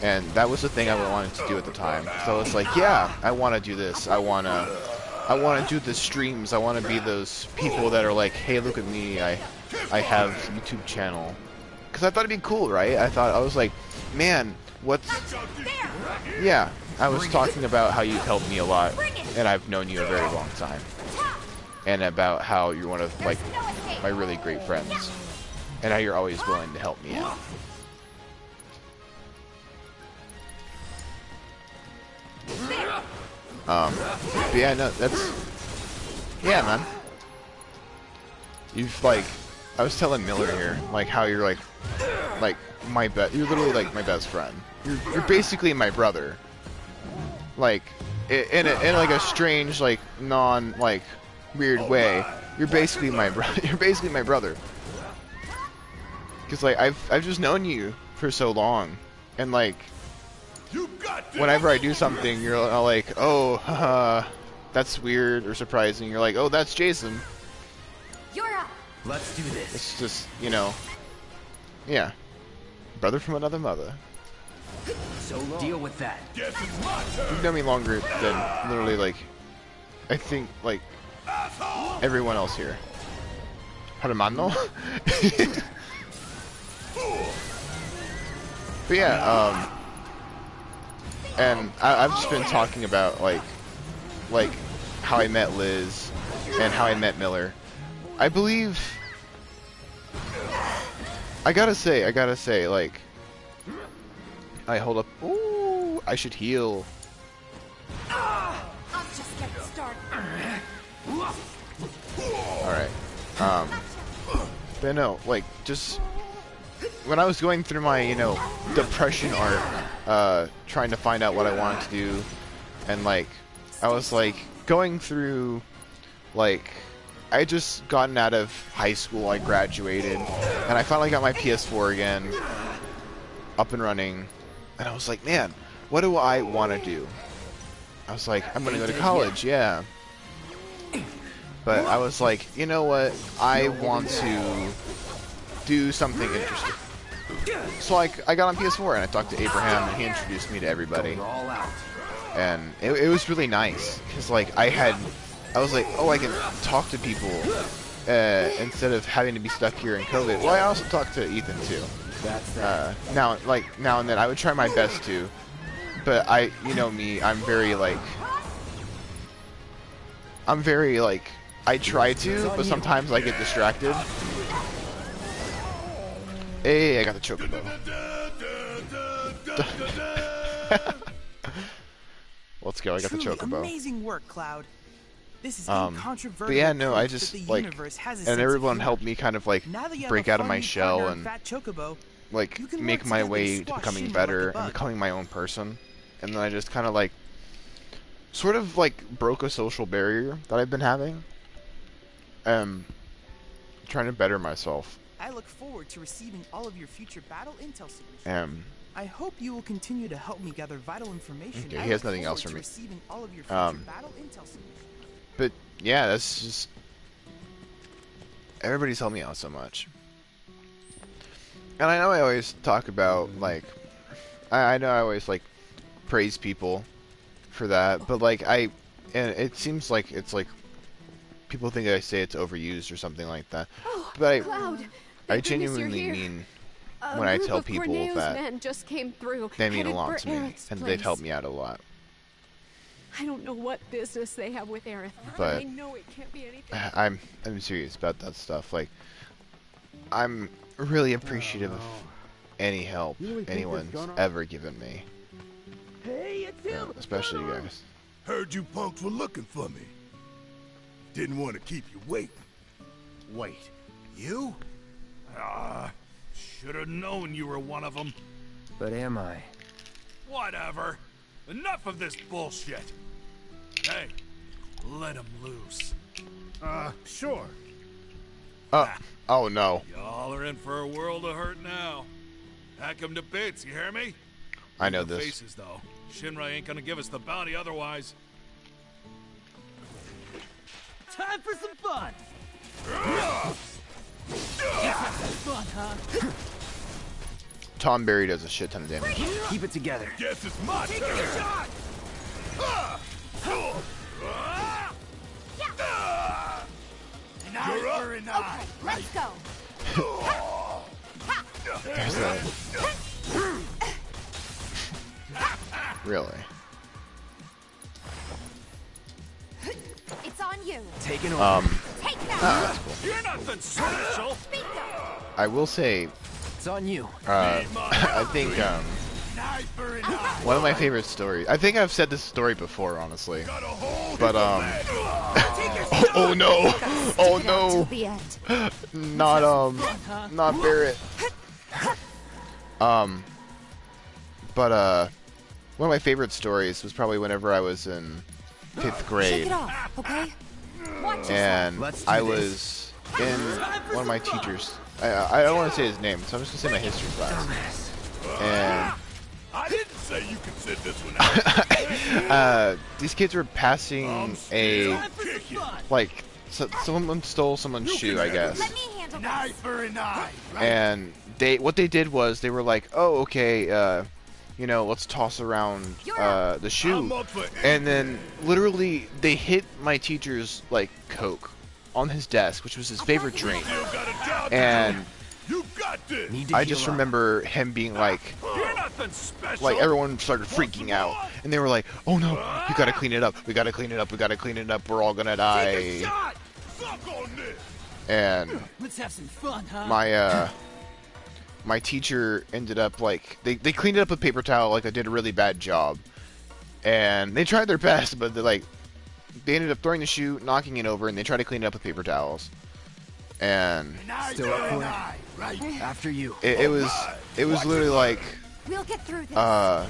and that was the thing I wanted to do at the time. So I was like, yeah, I want to do this. I want to do the streams. I want to be those people that are like, hey, look at me. I have a YouTube channel. Because I thought it'd be cool, right? I was like, man, what's... Yeah, I was talking about how you've helped me a lot. And I've known you a very long time. And about how you're one of, like, my really great friends. And how you're always willing to help me out. But yeah, no, that's... Yeah, man. You've, like... I was telling Miller here, like, how you're, like my you're literally, like, my best friend. You're basically my brother. Like, in like, a strange, like, like, weird way. You're basically my brother. You're basically my brother. Because, like, I've just known you for so long. And, like... Whenever I do something, you're like, oh, haha, that's weird or surprising. You're like, oh, that's Jason. You're up. Let's do this. It's just, you know, yeah, brother from another mother. So deal with that. You've known me longer than literally, like, I think, like, everyone else here. Hermano? But yeah, and I've just been talking about, like how I met Liz and how I met Miller. I believe, I gotta say, like, I hold up, ooh, I should heal. I'm just getting started. Alright, but no, like, just, when I was going through my, you know, depression arc, trying to find out what I wanted to do, and, like, I was, like, going through like, I had just gotten out of high school, I graduated, and I finally got my PS4 again, up and running, and I was like, man, what do I want to do? I was like, I'm going to go to college, yeah. But I was like, you know what, I want to do something interesting. So I got on PS4 and I talked to Abraham and he introduced me to everybody. And it was really nice, because like I was like, oh, I can talk to people instead of having to be stuck here in COVID. Well, I also talked to Ethan too. Now and then I would try my best to, but you know me, I'm very like, I try to, but sometimes I get distracted. Hey, I got the chocobo. Let's go, I got the chocobo. Amazing work, Cloud. This is incontrovertible. But yeah, no, I just the like, and everyone helped me kind of like break out of my shell and chocobo, like make my way to becoming better and becoming my own person. And then I just kind of like, sort of like broke a social barrier that I've been having. Trying to better myself. I look forward to receiving all of your future battle intel submissions. I hope you will continue to help me gather vital information. Okay, he has nothing else for me. Receiving all of your future battle intel submissions. But yeah, that's just, everybody's helped me out so much. And I know I always talk about like, I know I always like praise people for that, but like and it seems like it's like people think I say it's overused or something like that. But I genuinely mean when I tell people that men just came through, they mean a lot to me, Aerith's and place. they've helped me out a lot. I don't know what business they have with Aerith, but I know it can't be anything. I'm serious about that stuff. Like, I'm really appreciative of any help anyone's ever given me. Hey, it's him. Especially you guys. Heard you punks were looking for me. Didn't want to keep you waiting. Wait, you? Should have known you were one of them. But am I? Whatever. Enough of this bullshit. Hey, let him loose. Sure. Oh no. Y'all are in for a world of hurt now. Hack him to bits, you hear me? I know Keep the this. Faces, though. Shinra ain't gonna give us the bounty otherwise. Time for some fun. Fun, huh? Tom Berry does a shit ton of damage. Keep it together. Guess it's my turn. You're up. Okay, let's go. There's that. Really? It's on you. Taking over. Take that. That's cool. You're nothing special. I will say, It's on you. I think one of my favorite stories. I think I've said this story before, honestly. But oh no, oh no, not Barrett. But one of my favorite stories was probably whenever I was in 5th grade. Shake it off, okay? And I was in one of my teachers. I don't want to say his name, so I'm just gonna say my history class. And I didn't say you could sit this one out. these kids were passing a like someone stole someone's shoe, I guess. Let me handle this. Knife for an eye. And what they did was they were like, oh, okay, you know, let's toss around the shoe. And then literally they hit my teacher's like Coke on his desk, which was his favorite drink. And I just remember him being like everyone started freaking out, and they were like, "Oh no, you gotta clean it up. We gotta clean it up. We gotta clean it up. We're all gonna die." And let's have some fun, huh? my teacher ended up like they cleaned it up with paper towel. Like, I did a really bad job, and they tried their best, but they ended up throwing the shoe, knocking it over, and they tried to clean it up with paper towels. And still up for it. After you. It was literally like we'll get through this.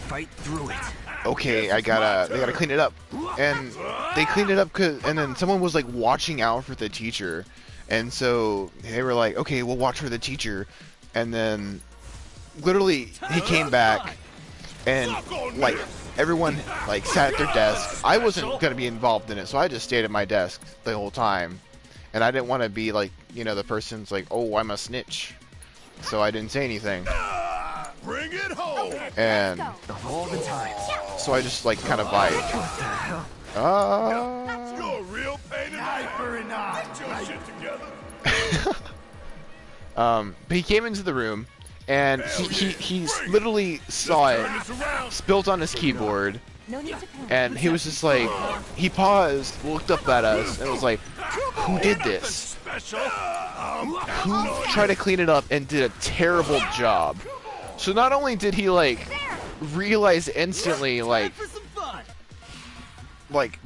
Fight through it. okay, they gotta clean it up, and they cleaned it up, and then someone was like watching out for the teacher, and so they were like, okay, we'll watch for the teacher, and then literally he came back, and like everyone like sat at their desk. I wasn't gonna be involved in it, so I just stayed at my desk the whole time, and I didn't want to be like, you know, the person's like, oh, I'm a snitch, so I didn't say anything. Bring it home. And Of all the times. so I just like kind of vibed. What the hell? You're a real pain in the ass. Get your shit together. But he came into the room, and he literally saw it spilt on his keyboard, and he was just like, he paused, looked up at us, and was like, who did this? Who tried to clean it up and did a terrible job? So not only did he like realize instantly like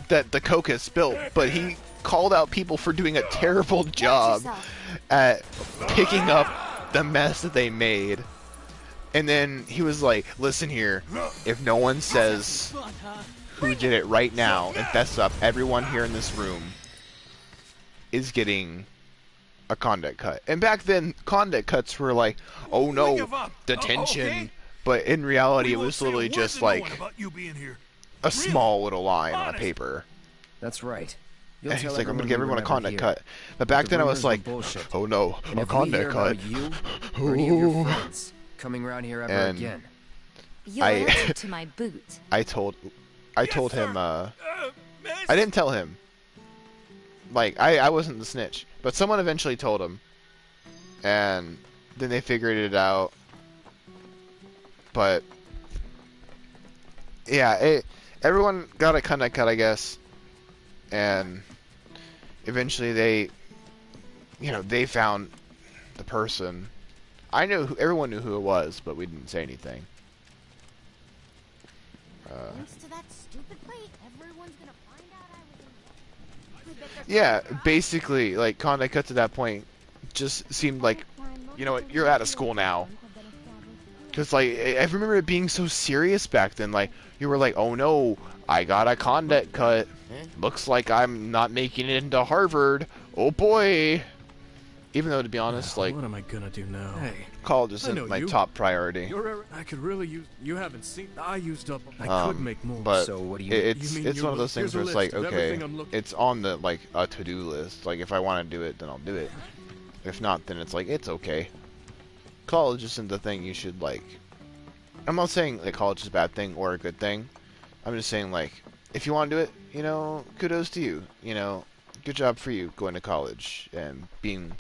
that the Coke has spilt, but he called out people for doing a terrible job at picking up the mess that they made. And then he was like, listen here, if no one says who did it right now and fess up, everyone here in this room is getting a conduct cut. And back then, conduct cuts were like, oh no, detention. Okay. But in reality, it was literally just like a small little line on a paper. That's right. And he's like, I'm gonna give everyone a conduct cut. But back then I was like, oh no, a conduct cut. You or any of your friends coming around here ever again. You'll answer to my boot. I told him, I didn't tell him. Like, I wasn't the snitch. But someone eventually told him. And then they figured it out. But yeah, everyone got a conduct cut, I guess. And eventually they found the person. Everyone knew who it was, but we didn't say anything. Thanks to that stupid plate, everyone's gonna find out I was in. Yeah, basically, like, conduct cuts at that point just seemed like, you know what, you're out of school now. Because, like, I remember it being so serious back then. Like, you were like, oh no, I got a conduct cut. Looks like I'm not making it into Harvard. Oh boy. Even though, to be honest, like, what am I gonna do now? Hey, college isn't my top priority. I could really use. You haven't seen. I used up. I could make more. But so what do you? It's one of those things where it's like, okay, it's on the like a to-do list. Like, if I want to do it, then I'll do it. If not, then it's like, it's okay. College isn't the thing you should like. I'm not saying that college is a bad thing or a good thing. I'm just saying, like, if you want to do it, you know, kudos to you. You know, good job for you going to college and being,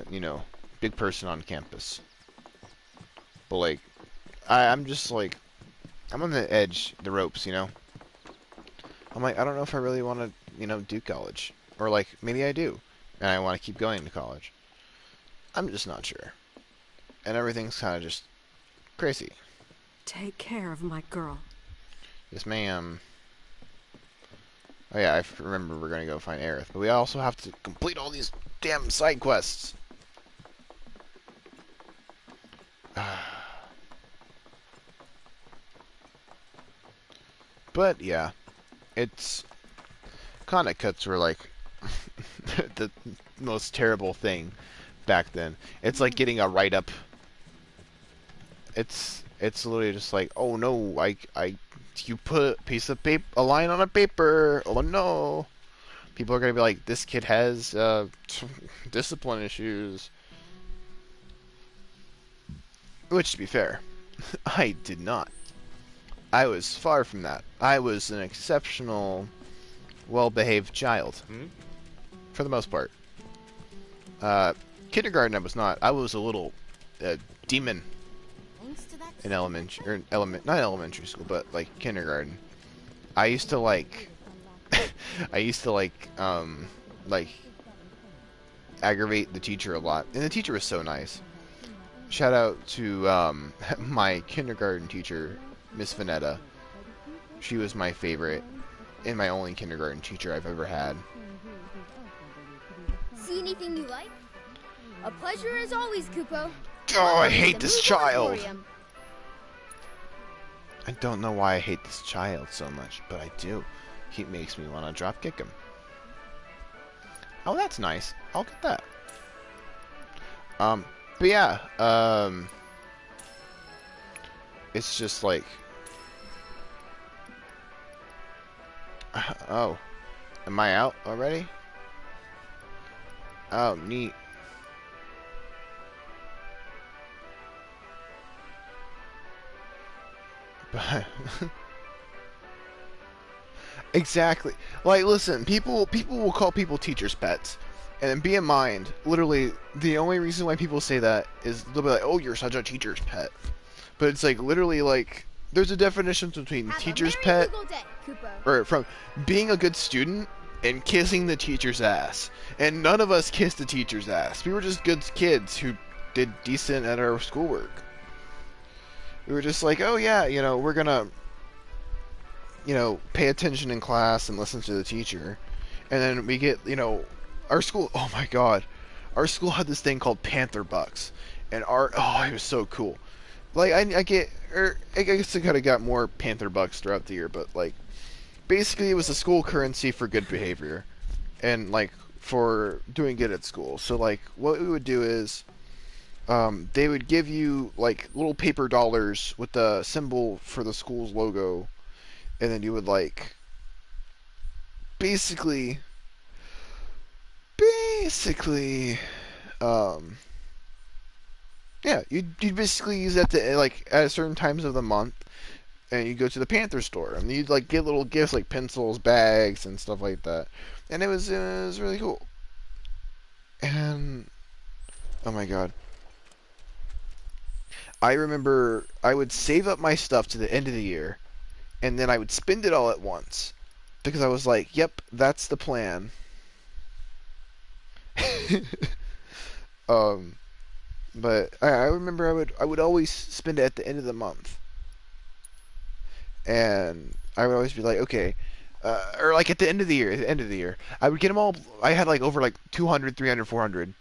you know, big person on campus. But like, I'm just like, I'm on the edge, the ropes, you know. I'm like, I don't know if I really want to, you know, do college, or like maybe I do, and I want to keep going to college. I'm just not sure, and everything's kind of just crazy. Take care of my girl. Yes, ma'am. Oh yeah, I remember we're gonna go find Aerith, but we also have to complete all these damn side quests. But yeah, it's conduct cuts were like the most terrible thing back then. It's like getting a write-up. It's literally just like, oh no, you put a piece of paper, a line on a paper. Oh no, people are gonna be like, this kid has discipline issues. Which, to be fair, I did not. I was far from that. I was an exceptional, well-behaved child. For the most part. Kindergarten I was not. I was a little demon in not elementary school, but like kindergarten. I used to like aggravate the teacher a lot. And the teacher was so nice. Shout out to my kindergarten teacher, Miss Vanetta. She was my favorite and my only kindergarten teacher I've ever had. See anything you like? A pleasure as always, Kupo. Oh, I hate this child. I don't know why I hate this child so much, but I do. He makes me want to drop kick him. Oh, that's nice. I'll get that. But yeah, it's just like, oh, am I out already? Oh, neat. But exactly. Like, listen, people will call people teachers' pets. And be in mind, literally, the only reason why people say that is they'll be like, "Oh, you're such a teacher's pet." But it's like, literally, like, there's a definition between teacher's pet, or from being a good student and kissing the teacher's ass. And none of us kissed the teacher's ass. We were just good kids who did decent at our schoolwork. We were just like, oh yeah, you know, we're gonna, you know, pay attention in class and listen to the teacher. And then we get, you know, our school, oh my god, our school had this thing called Panther Bucks. And it was so cool. Like, I guess I could have got more Panther Bucks throughout the year, but, like, basically it was a school currency for good behavior. And, like, for doing good at school. So, like, what we would do is, they would give you, like, little paper dollars with the symbol for the school's logo. And then you would, like, basically, yeah, you'd basically use that to, like, at certain times of the month, and you go to the Panther store, and you'd, like, get little gifts like pencils, bags, and stuff like that, and it was really cool. And oh my god, I remember I would save up my stuff to the end of the year, and then I would spend it all at once, because I was like, yep, that's the plan. But I remember I would always spend it at the end of the month, and I would always be like, okay, or like at the end of the year, I would get them all. I had like over like 200, 300, 400.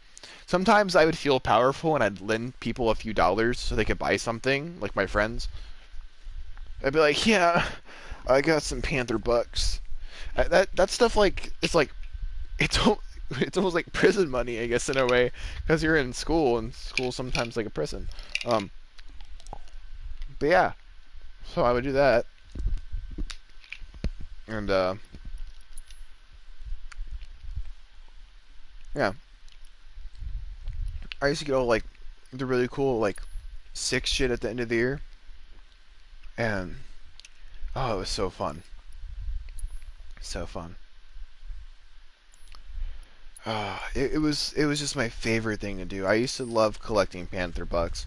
Sometimes I would feel powerful and I'd lend people a few dollars so they could buy something, like my friends. I'd be like, yeah, I got some Panther Bucks. That stuff, like, it's like, it's almost like prison money, I guess, in a way, because you're in school, and school's sometimes like a prison. But yeah, so I would do that, and yeah, I used to get all like the really cool like six shit at the end of the year, and oh, it was so fun, so fun. It was just my favorite thing to do. I used to love collecting Panther Bucks.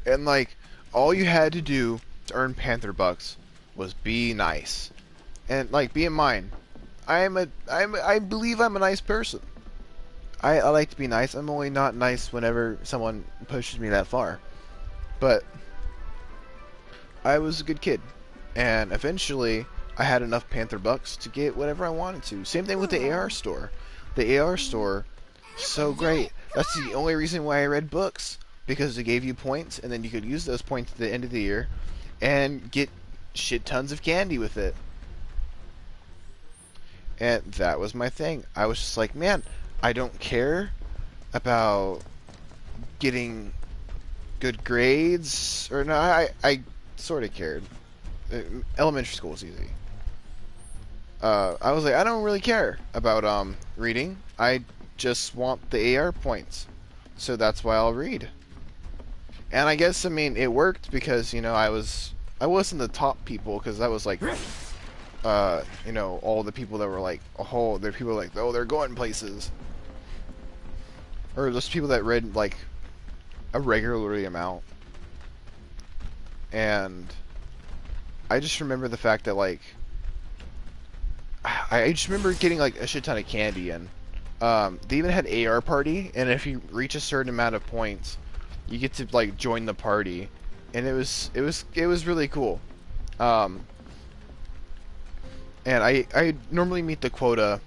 And like, all you had to do to earn Panther Bucks was be nice. And like, be in mind, I believe I'm a nice person. I like to be nice. I'm only not nice whenever someone pushes me that far. But I was a good kid. And eventually I had enough Panther Bucks to get whatever I wanted to. Same thing with the AR store. The AR store, so great. That's the only reason why I read books, because it gave you points, and then you could use those points at the end of the year and get shit tons of candy with it. And that was my thing. I was just like, man, I don't care about getting good grades, or no, I sort of cared. Elementary school was easy. I was like, I don't really care about reading. I just want the AR points, so that's why I'll read. And I guess, I mean, it worked because, you know, I wasn't the top people, because I was like, you know, all the people that were like, oh, there are people like, oh, they're going places, or those people that read like a regular amount. And I just remember the fact that, like, I just remember getting like a shit ton of candy, and they even had AR party, and if you reach a certain amount of points, you get to like join the party, and it was really cool. And I normally meet the quota.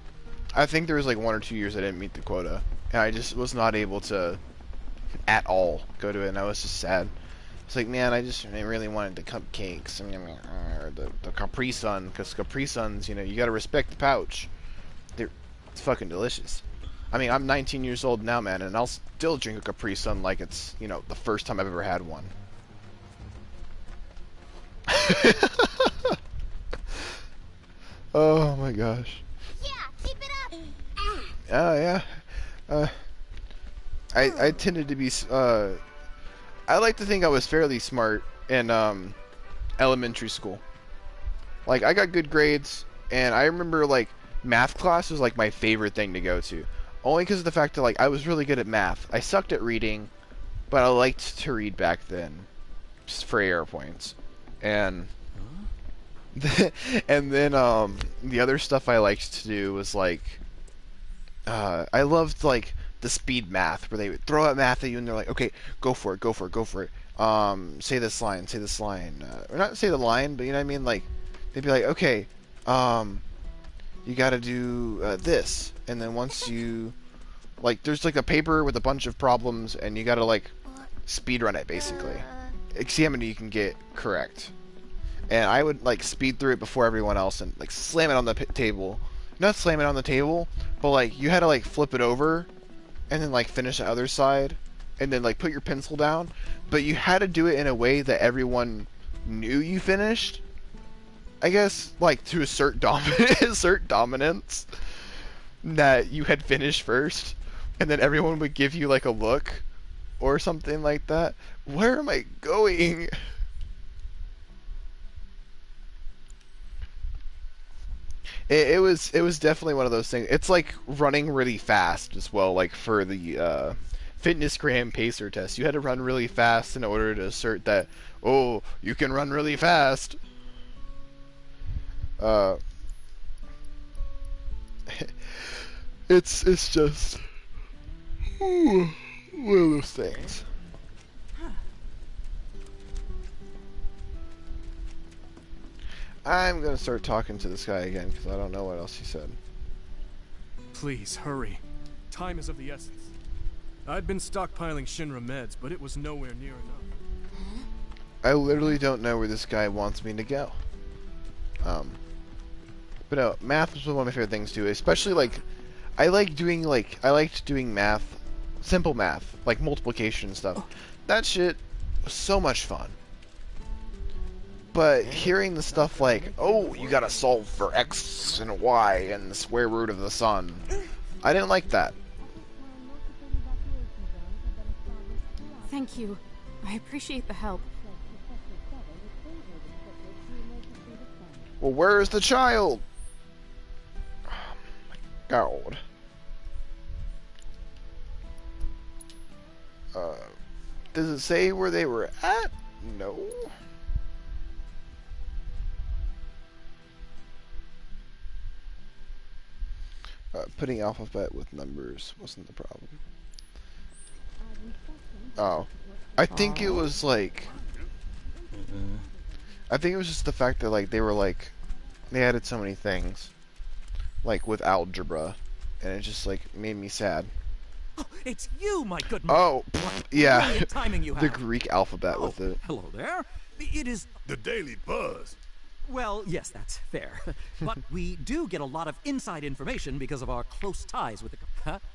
I think there was like 1 or 2 years I didn't meet the quota, and I just was not able to at all go to it, and I was just sad. It's like, man, I really wanted the cupcakes or the Capri Sun, because Capri Suns, you know, you gotta respect the pouch. It's fucking delicious. I mean, I'm 19 years old now, man, and I'll still drink a Capri Sun like it's, you know, the first time I've ever had one. Oh my gosh. Yeah, keep it up. Oh yeah. I tended to be I like to think I was fairly smart in elementary school. Like, I got good grades, and I remember, like, math class was, like, my favorite thing to go to. Only because of the fact that, like, I was really good at math. I sucked at reading, but I liked to read back then, just for AR points. And and then the other stuff I liked to do was, like, I loved, like, the speed math, where they would throw out math at you, and they're like, okay, go for it, go for it, go for it. Say this line, say this line. Or not say the line, but you know what I mean? Like, they'd be like, okay, you gotta do this. And then once you, like, there's, like, a paper with a bunch of problems, and you gotta, like, speed run it, basically. See how many you can get correct. And I would, like, speed through it before everyone else and, like, slam it on the table. Not slam it on the table, but, like, you had to, like, flip it over and then, like, finish the other side and then, like, put your pencil down. But you had to do it in a way that everyone knew you finished. I guess, like, to assert dominance that you had finished first. And then everyone would give you, like, a look or something like that. Where am I going? It was definitely one of those things. It's like running really fast as well. Like for the fitness gram pacer test, you had to run really fast in order to assert that, oh, you can run really fast. It's just one of those things. I'm gonna start talking to this guy again because I don't know what else he said. Please, hurry. Time is of the essence. I'd been stockpiling Shinra meds, but it was nowhere near enough. I literally don't know where this guy wants me to go. But no, math was one of my favorite things too, especially like, I liked doing math, simple math, like multiplication and stuff. That shit was so much fun. But hearing the stuff like, oh, you gotta solve for x and y and the square root of the sun, I didn't like that. Thank you. I appreciate the help. Well, where's the child? Oh my god. Does it say where they were at? No. Putting alphabet with numbers wasn't the problem. Oh. I think it was like... I think it was just the fact that like they were like... They added so many things. Like with algebra. And it just like made me sad. Oh, it's you, my good man. Oh, yeah. Brilliant timing you have. The Greek alphabet with it. Hello there. It is... The Daily Buzz. Well, yes, that's fair. But we do get a lot of inside information because of our close ties with the...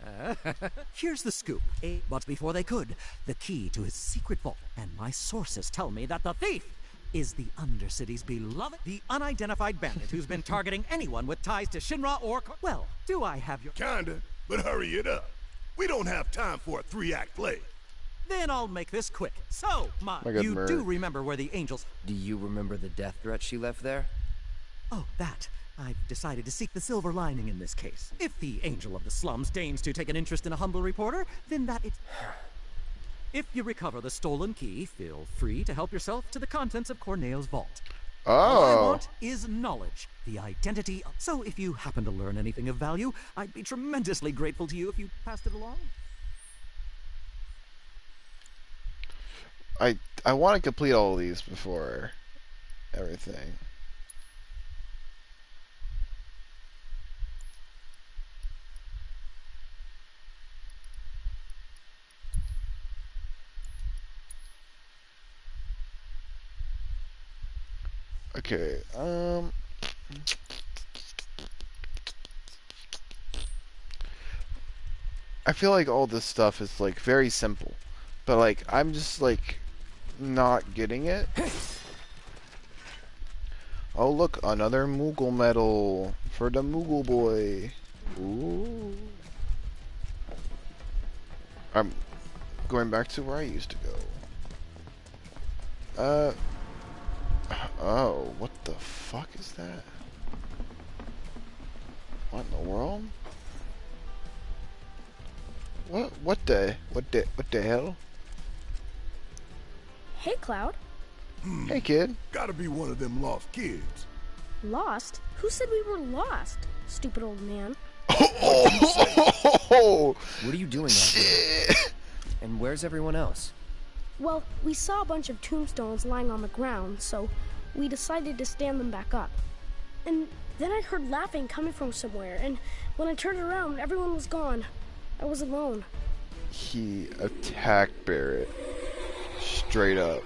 Here's the scoop. But before they could, the key to his secret vault, and my sources tell me that the thief is the Undercity's beloved, the unidentified bandit who's been targeting anyone with ties to Shinra or... Well, do I have your... Kinda, but hurry it up. We don't have time for a 3-act play. Then I'll make this quick. So, you do remember where the angels... Do you remember the death threat she left there? Oh, that. I've decided to seek the silver lining in this case. If the angel of the slums deigns to take an interest in a humble reporter, then that is... If you recover the stolen key, feel free to help yourself to the contents of Corneo's vault. Oh. All I want is knowledge, the identity of... So if you happen to learn anything of value, I'd be tremendously grateful to you if you passed it along. I want to complete all of these before everything. Okay. I feel like all this stuff is like very simple, but like I'm just like not getting it. Oh look, another Moogle medal for the Moogle boy. Ooh. I'm going back to where I used to go. Oh, what the fuck is that? What in the world? What the hell? Hey, Cloud. Hey, kid. Gotta be one of them lost kids. Lost? Who said we were lost? Stupid old man. Oh! What are you doing out here? And where's everyone else? Well, we saw a bunch of tombstones lying on the ground, so we decided to stand them back up. And then I heard laughing coming from somewhere, and when I turned around, everyone was gone. I was alone. He attacked Barrett. Straight up.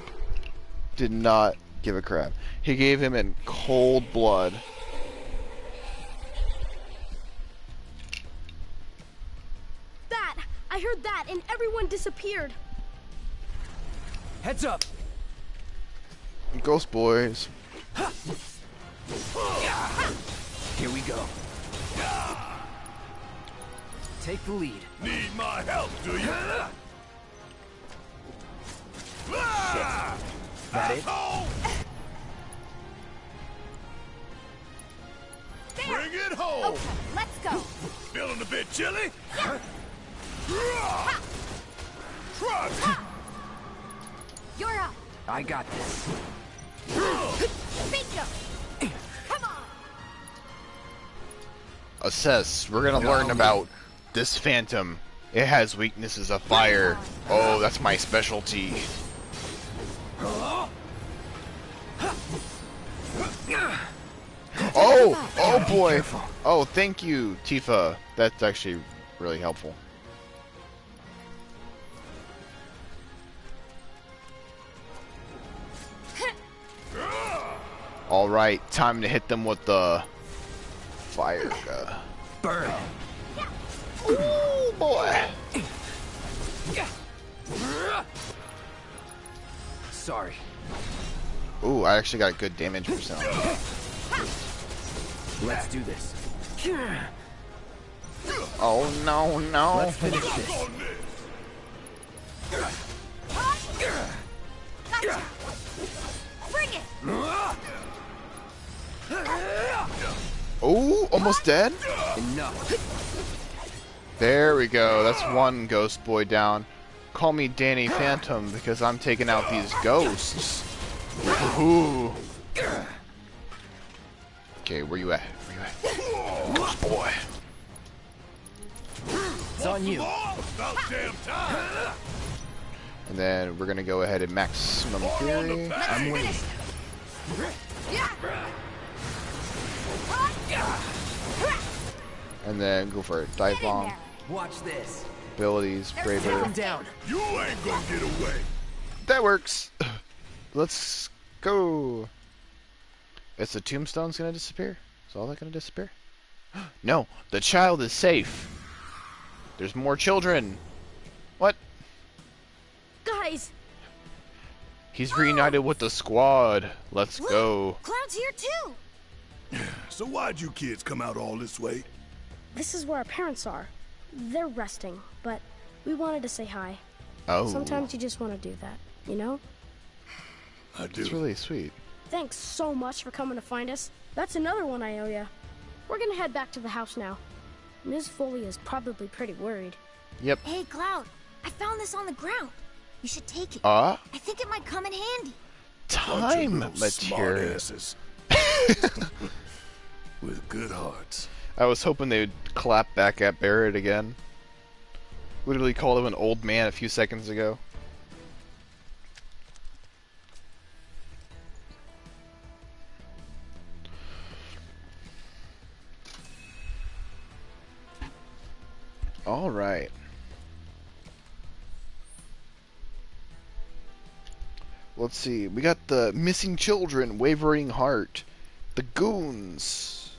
Did not give a crap. He gave him in cold blood. That! I heard that, and everyone disappeared. Heads up! Ghost boys. Here we go. Take the lead. Need my help, do you? That it? Bring it home! Okay, let's go. Feeling a bit chilly? You're up. I got this. Bingo. Come on. Assess. We're gonna learn about this phantom. It has weaknesses of fire. Oh, that's my specialty. Oh boy. Oh, thank you, Tifa. That's actually really helpful. All right, time to hit them with the fire gun. Burn. Ooh, boy. Sorry. Ooh, I actually got good damage percent. Let's do this. Oh no, no. Let's finish this. Bring it. Oh, almost dead? Enough. There we go. That's one ghost boy down. Call me Danny Phantom because I'm taking out these ghosts. Ooh. Okay, where you at? Where you at? Ghost boy. It's on you. About damn time. And then we're gonna go ahead and maximum fury. I'm winning. And then go for it. Dive bomb. Watch this. Abilities, braver. Come down. You ain't gonna get away. That works. Let's go. Is the tombstone's gonna disappear? Is all that gonna disappear? No, the child is safe. There's more children. What? Guys! He's reunited with the squad. Let's go. Cloud's here too. So why'd you kids come out all this way? This is where our parents are. They're resting, but we wanted to say hi. Oh. Sometimes you just want to do that, you know? I do. It's really sweet. Thanks so much for coming to find us. That's another one I owe you. We're gonna head back to the house now. Ms. Foley is probably pretty worried. Yep. Hey, Cloud. I found this on the ground. You should take it. Ah? I think it might come in handy. Time Smart material. asses. With good hearts. I was hoping they would clap back at Barrett again. Literally called him an old man a few seconds ago. All right. let's see. We got the missing children, wavering heart, the goons.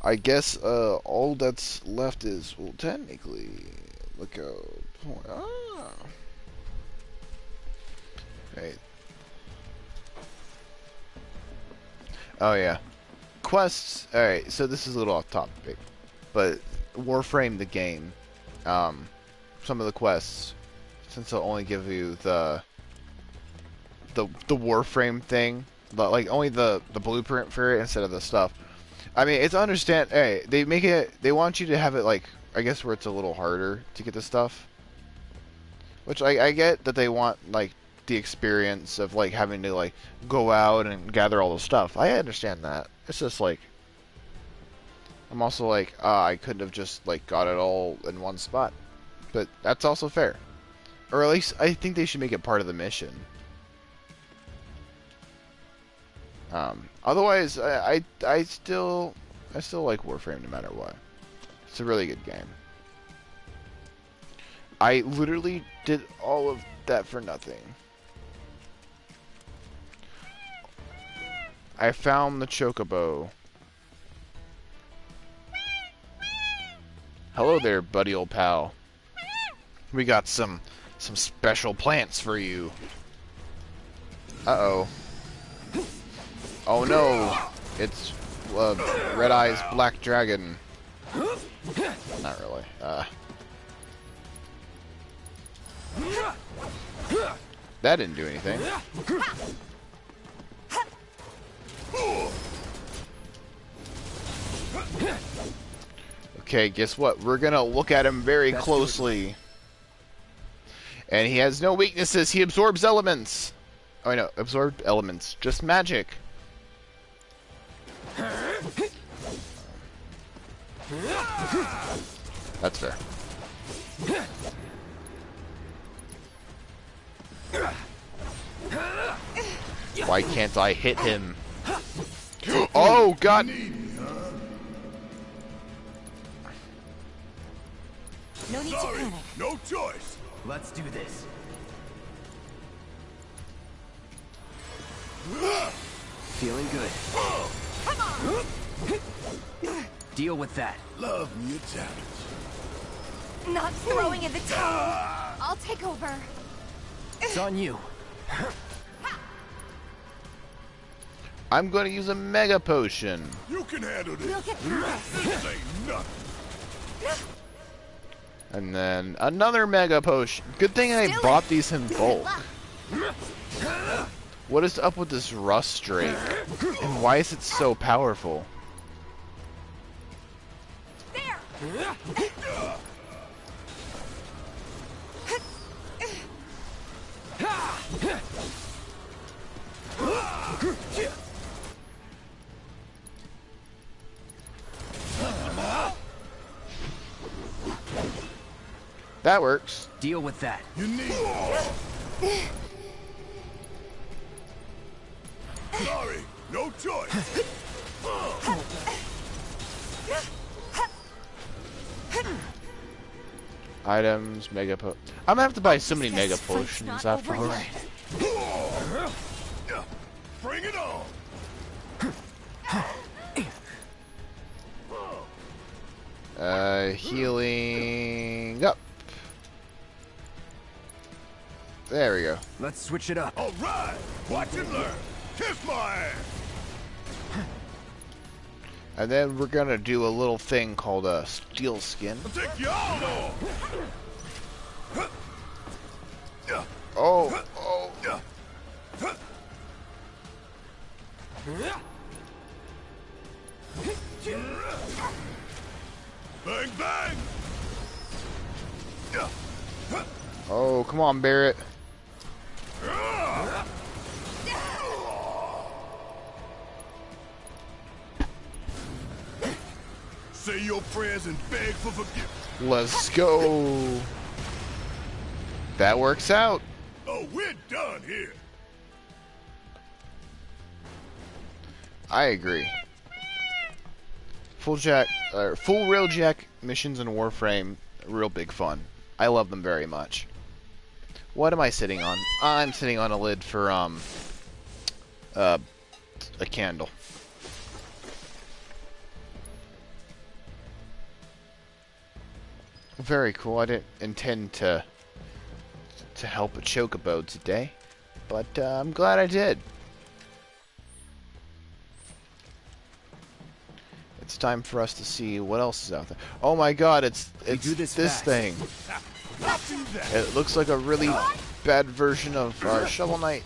I guess all that's left is, well, technically, look out. Ah. Right. Oh yeah. Quests. All right. So this is a little off topic, but Warframe the game. Some of the quests, since they'll only give you the Warframe thing, like only the blueprint for it instead of the stuff. I mean, it's understand. Hey, they make it. They want you to have it like, I guess, where it's a little harder to get the stuff. Which I get that they want like the experience of like having to like go out and gather all the stuff. I understand that. It's just like, I'm also like, I couldn't have just like got it all in one spot. But that's also fair. Or at least I think they should make it part of the mission. Otherwise, I still like Warframe no matter what. It's a really good game. I literally did all of that for nothing. I found the chocobo. Hello there, buddy old pal. We got some special plants for you. Uh-oh. Oh no, it's Red Eye's Black Dragon. Not really. That didn't do anything. Okay, guess what? We're gonna look at him very closely. And he has no weaknesses. He absorbs elements. Oh, no, absorbed elements. Just magic. That's fair. Why can't I hit him? Oh, God! No need to panic. No choice. Let's do this. Feeling good. Come on! Deal with that. Love me a challenge. Not throwing in the towel. I'll take over. It's on you. I'm going to use a mega potion. You can handle this. We'll get through this. This ain't nothing. And then another mega potion. Good thing I bought these in bulk. What is up with this rust drake? And why is it so powerful? There. That works. Deal with that. You need. Sorry, no choice. Items, mega po. I'm gonna have to buy so many mega potions after this. Bring it on. Healing up. There we go. Let's switch it up. All right, watch and learn. Kiss my ass. And then we're gonna do a little thing called a steel skin. I'll take you all on. Oh, oh. Bang, bang. Oh, come on, Barrett. Say your prayers and beg for forgiveness. Let's go. That works out. Oh, we're done here. I agree. Full Railjack missions in Warframe, real big fun. I love them very much. What am I sitting on? I'm sitting on a lid for a candle. Very cool. I didn't intend to help a chocobo today, but I'm glad I did. It's time for us to see what else is out there. Oh my God! It's this thing. It looks like a really bad version of Shovel Knight.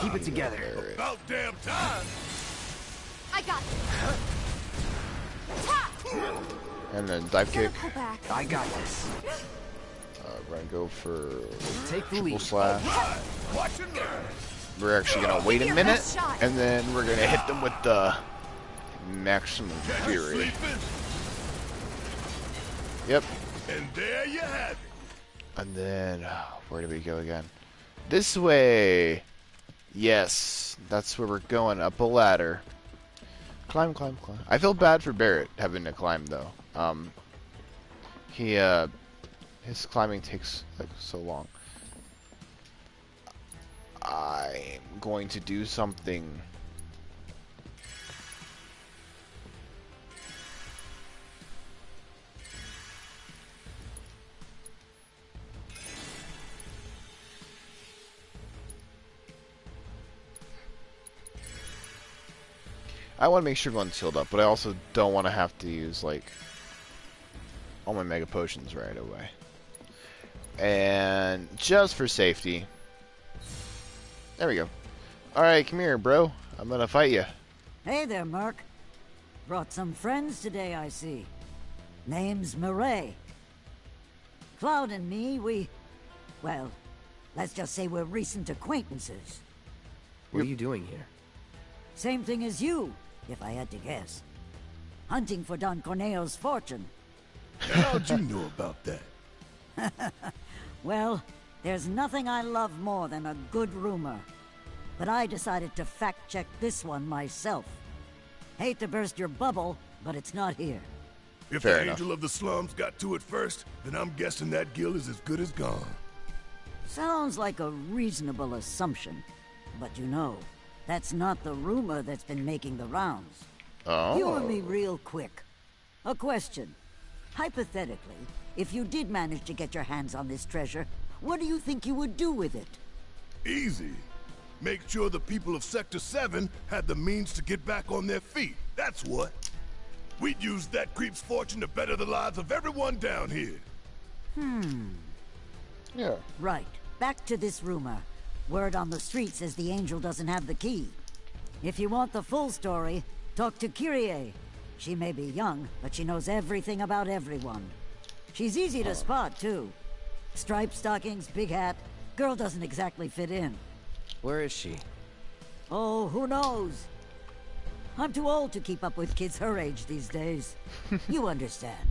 Keep it together. About damn time. I got And then dive kick. I got this. We're gonna go for Take the triple lead. slash. We're actually gonna wait a minute, and then we're gonna hit them with the maximum fury. Yep. And there you have it. And then where do we go again? This way. Yes, that's where we're going, up a ladder. Climb, climb, climb. I feel bad for Barrett having to climb though. His climbing takes like so long. I'm going to do something. I want to make sure everyone's healed up, but I also don't want to have to use, like, all my mega potions right away. And just for safety. There we go. Alright, come here, bro. I'm gonna fight you. Hey there, Merc. Brought some friends today, I see. Name's Murray. Cloud and me, well, let's just say we're recent acquaintances. What are you doing here? Same thing as you, if I had to guess. Hunting for Don Corneo's fortune. How'd you know about that? Well, there's nothing I love more than a good rumor. But I decided to fact-check this one myself. Hate to burst your bubble, but it's not here. If the Angel of the Slums got to it first, then I'm guessing that guild is as good as gone. Sounds like a reasonable assumption. But you know, that's not the rumor that's been making the rounds. Oh. Humor me real quick. A question. Hypothetically, if you did manage to get your hands on this treasure, what do you think you would do with it? Easy. Make sure the people of Sector 7 had the means to get back on their feet. That's what. We'd use that creep's fortune to better the lives of everyone down here. Yeah. Right. Back to this rumor. Word on the street says the Angel doesn't have the key. If you want the full story, talk to Kyrie. She may be young, but she knows everything about everyone. She's easy to spot, too. Striped stockings, big hat. Girl doesn't exactly fit in. Where is she? Oh, who knows? I'm too old to keep up with kids her age these days. You understand.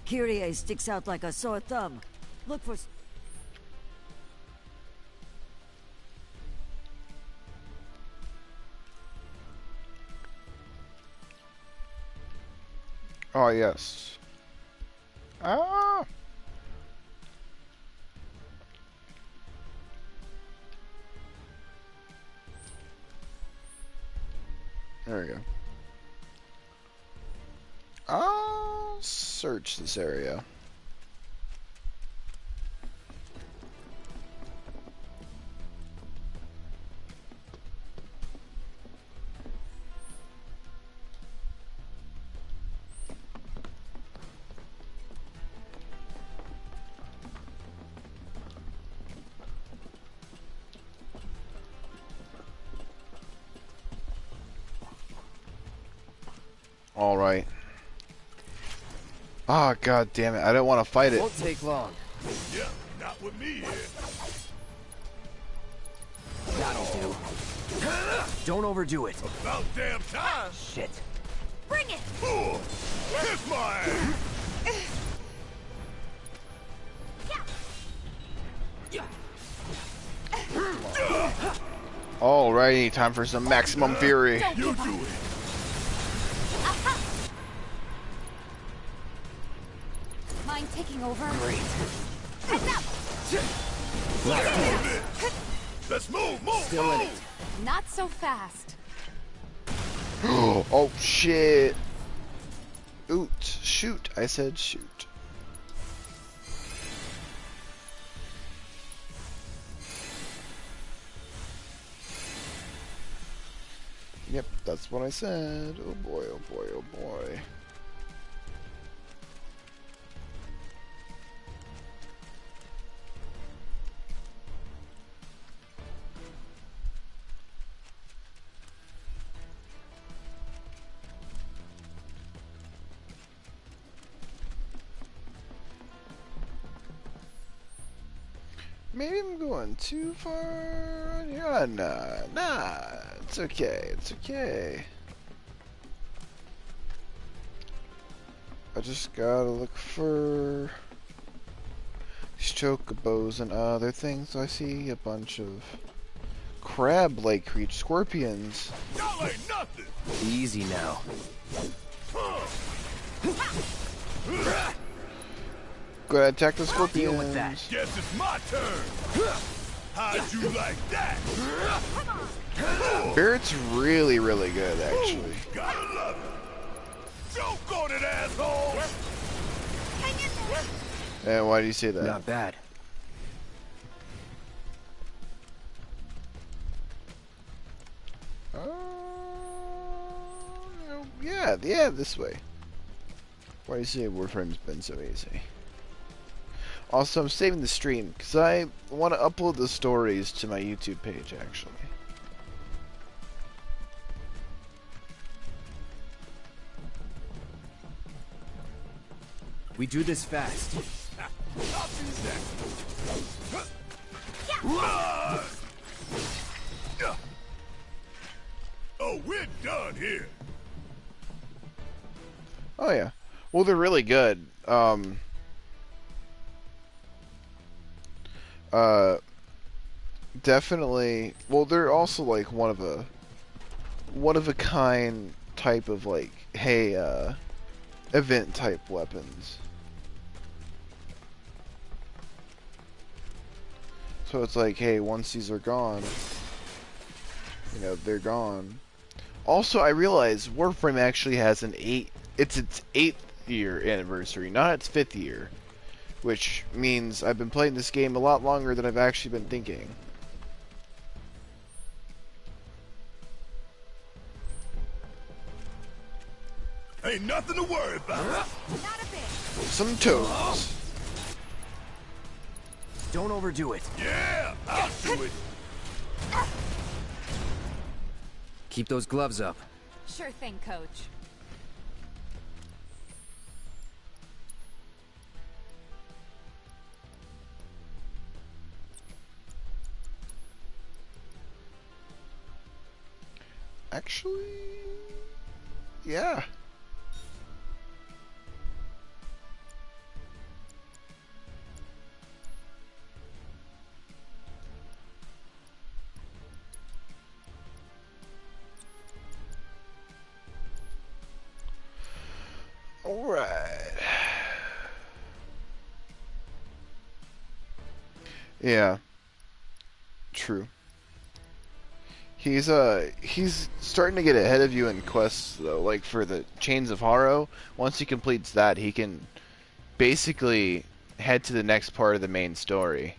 Kyrie sticks out like a sore thumb. Look for... Oh, yes. Ah! There we go. I'll search this area. All right. Oh, god damn it. I don't want to fight it. Won't take long. Yeah, not with me here. That'll do. Don't overdo it. About damn time. Shit. Bring it! Kiss my ass! Alrighty, time for some maximum fury. You do it. Mind taking over? Great. Let's move. Still in it. Not so fast. Oh shit. Oot. Shoot. I said shoot. Yep, that's what I said. Oh boy, oh boy, oh boy. Maybe I'm going too far on here. Nah, it's okay, it's okay. I just gotta look for these chocobos and other things. I see a bunch of crab-like creatures, scorpions. Y'all ain't nothing. Easy now. Go ahead, attack the scorpions. Deal with that. Guess it's my turn. How'd you like that? Barrett's really, really good, actually. Gotta love it. Choke on it, asshole. And why do you say that? Not bad. Yeah, this way. Why do you say Warframe's been so easy? Also, I'm saving the stream because I want to upload the stories to my YouTube page, actually. We do this fast. Oh, we're done here. Oh yeah. Well, they're really good. Definitely. Well, they're also like one of a kind type of like, hey, event type weapons. So it's like, hey, once these are gone, you know, they're gone. Also, I realize Warframe actually has it's its 8th year anniversary, not its 5th year. Which means I've been playing this game a lot longer than I've actually been thinking. Ain't nothing to worry about. Not a bit. Some toads. Don't overdo it. Yeah, I'll do it. Keep those gloves up. Sure thing, Coach. Actually, yeah. All right. Yeah. True. He's starting to get ahead of you in quests though. Like for the Chains of Harrow, once he completes that, he can basically head to the next part of the main story.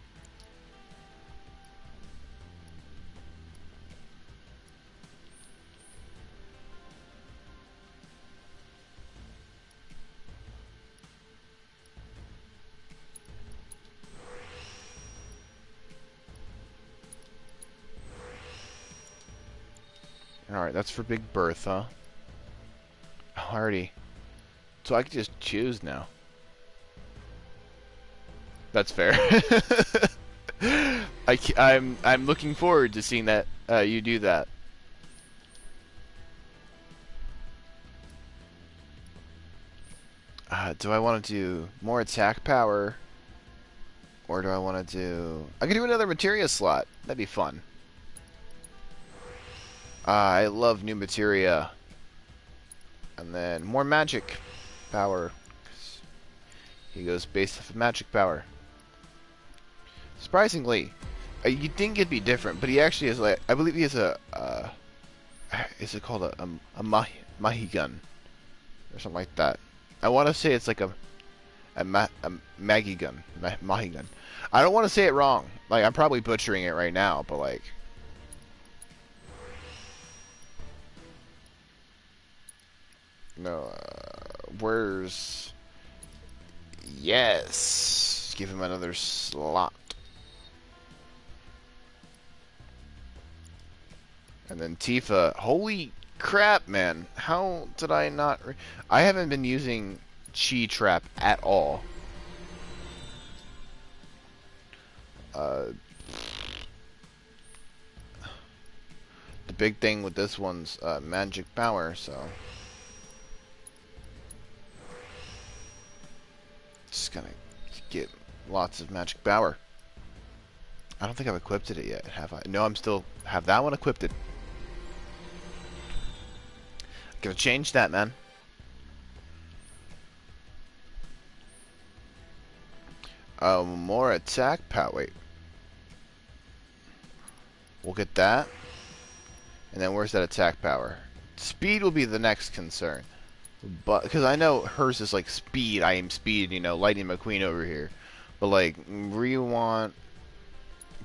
Alright, that's for Big Bertha. Alrighty. So I can just choose now. That's fair. I'm looking forward to seeing that you do that. Do I want to do more attack power? Or do I want to do... I could do another materia slot. That'd be fun. I love new materia. And then more magic power. He goes based off of magic power. Surprisingly, you'd think it'd be different, but he actually has, like, I believe he has a, is it called a mahi gun? Or something like that. I want to say it's like a Maggie gun. Mahi gun. I don't want to say it wrong. Like, I'm probably butchering it right now, but like... No, where's... Yes! Give him another slot. And then Tifa. Holy crap, man. How did I not... I haven't been using Chi Trap at all. The big thing with this one's magic power, so... Just gonna get lots of magic power. I don't think I've equipped it yet, have I? No, I'm still have that one equipped. Gonna change that, man. More attack power. Wait. We'll get that. And then where's that attack power? Speed will be the next concern. But because I know hers is like speed, I am speed, you know, Lightning McQueen over here. But like, we want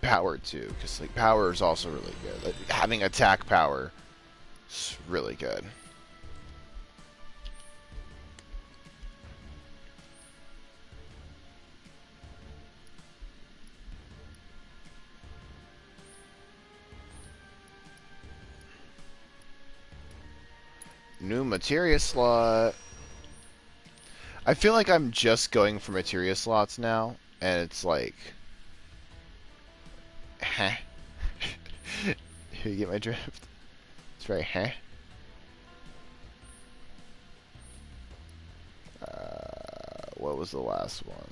power too, because like power is also really good. Like, having attack power is really good. New materia slot. I feel like I'm just going for materia slots now, and it's like, huh? You get my drift? It's very huh? What was the last one?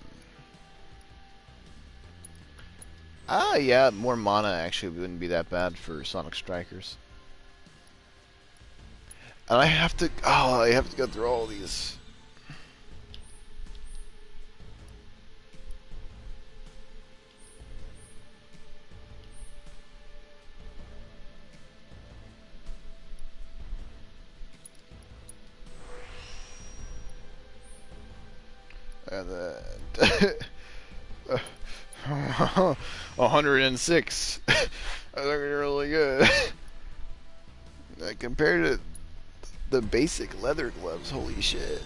Ah, yeah, more mana actually wouldn't be that bad for Sonic Strikers. And I have to go through all these. And then 106. I think they're really good. Compared to the basic leather gloves, holy shit.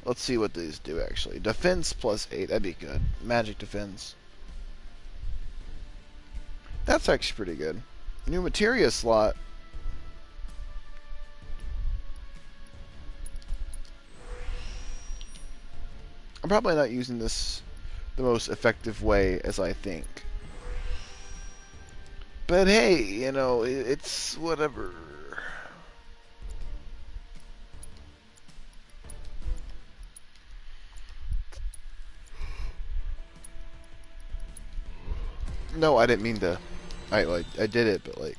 Let's see what these do actually. Defense +8, that'd be good. Magic defense. That's actually pretty good. New materia slot. I'm probably not using this the most effective way as I think. But hey, you know, it's whatever. No, I didn't mean to. I did it, but like.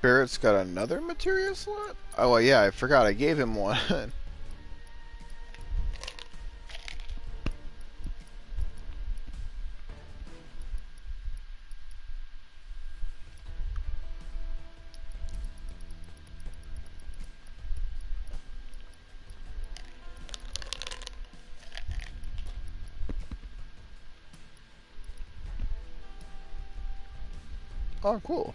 Barrett's got another materia slot? Oh, well, yeah, I forgot I gave him one. Oh, cool.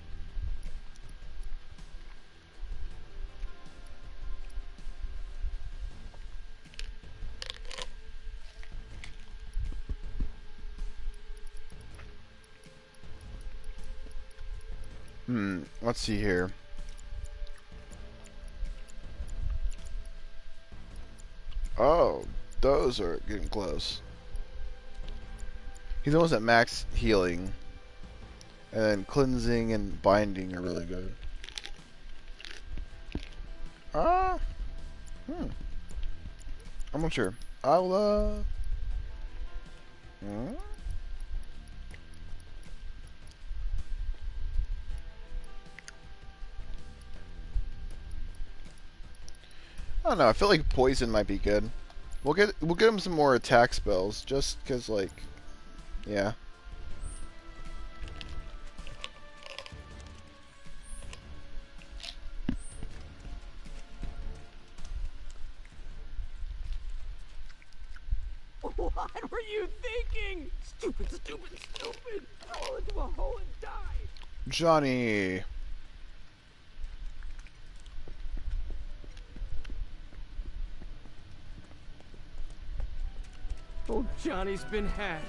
Let's see here. Oh, those are getting close. He's almost at max healing. And then cleansing and binding are really good. I'm not sure. I'll, I don't know. I feel like poison might be good. We'll get him some more attack spells, just cause like, yeah. What were you thinking? Stupid, stupid, stupid! Fall into a hole and die. Johnny. Oh, Johnny's been had.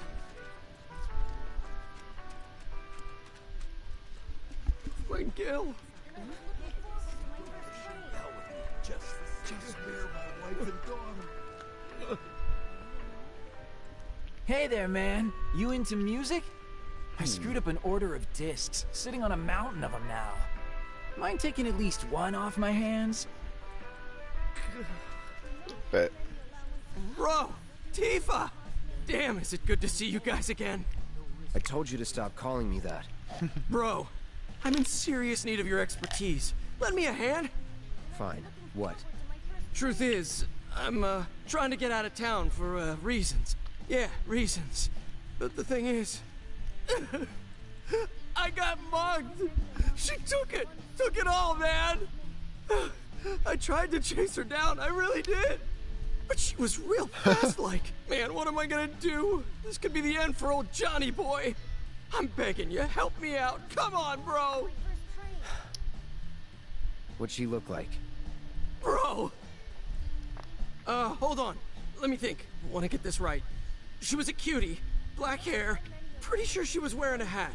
My Gil. Just spare my wife and daughter. Hey there, man. You into music? I screwed up an order of discs, sitting on a mountain of them now. Mind taking at least one off my hands? Bet. Bro! Tifa! Damn, is it good to see you guys again. I told you to stop calling me that. Bro, I'm in serious need of your expertise. Lend me a hand? Fine. What? Truth is, I'm, trying to get out of town for, reasons. Yeah, reasons. But the thing is... I got mugged! She took it! Took it all, man! I tried to chase her down, I really did! But she was real fast-like. Man, what am I gonna do? This could be the end for old Johnny boy. I'm begging you, help me out. Come on, bro! What'd she look like? Bro! Hold on. Let me think. I want to get this right. She was a cutie. Black hair. Pretty sure she was wearing a hat.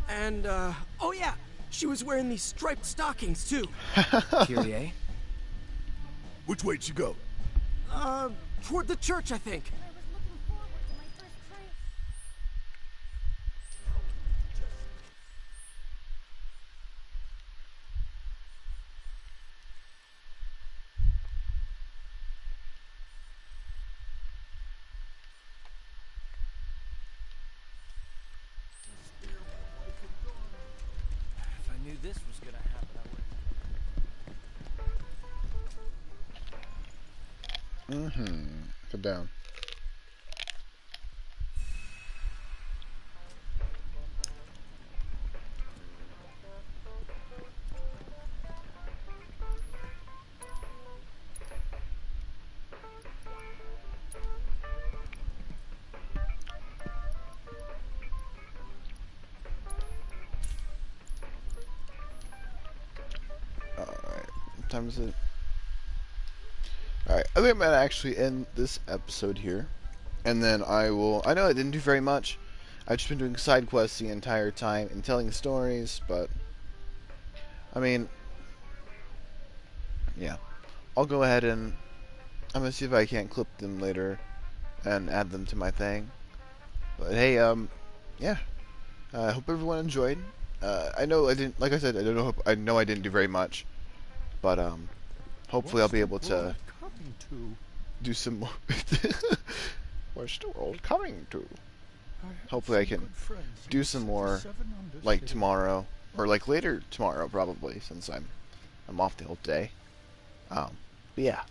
And, oh yeah! She was wearing these striped stockings, too. Kyrie? Which way'd she go? Toward the church, I think. If I knew this was gonna happen, I would. Put down. Alright, what time is it? Alright, I think I'm going to actually end this episode here. And then I know I didn't do very much. I've just been doing side quests the entire time and telling stories, but... I mean... Yeah. I'll go ahead and... I'm going to see if I can't clip them later and add them to my thing. But hey, yeah. I hope everyone enjoyed. I know I didn't... Like I said, I know I didn't do very much. But, hopefully I'll be able to... do some more. Where's the world coming to? Hopefully I can do some more, like tomorrow, or like later tomorrow probably, since I'm off the whole day. But yeah,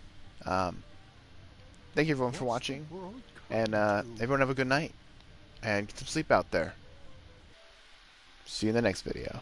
thank you everyone for watching, and everyone have a good night and get some sleep out there. See you in the next video.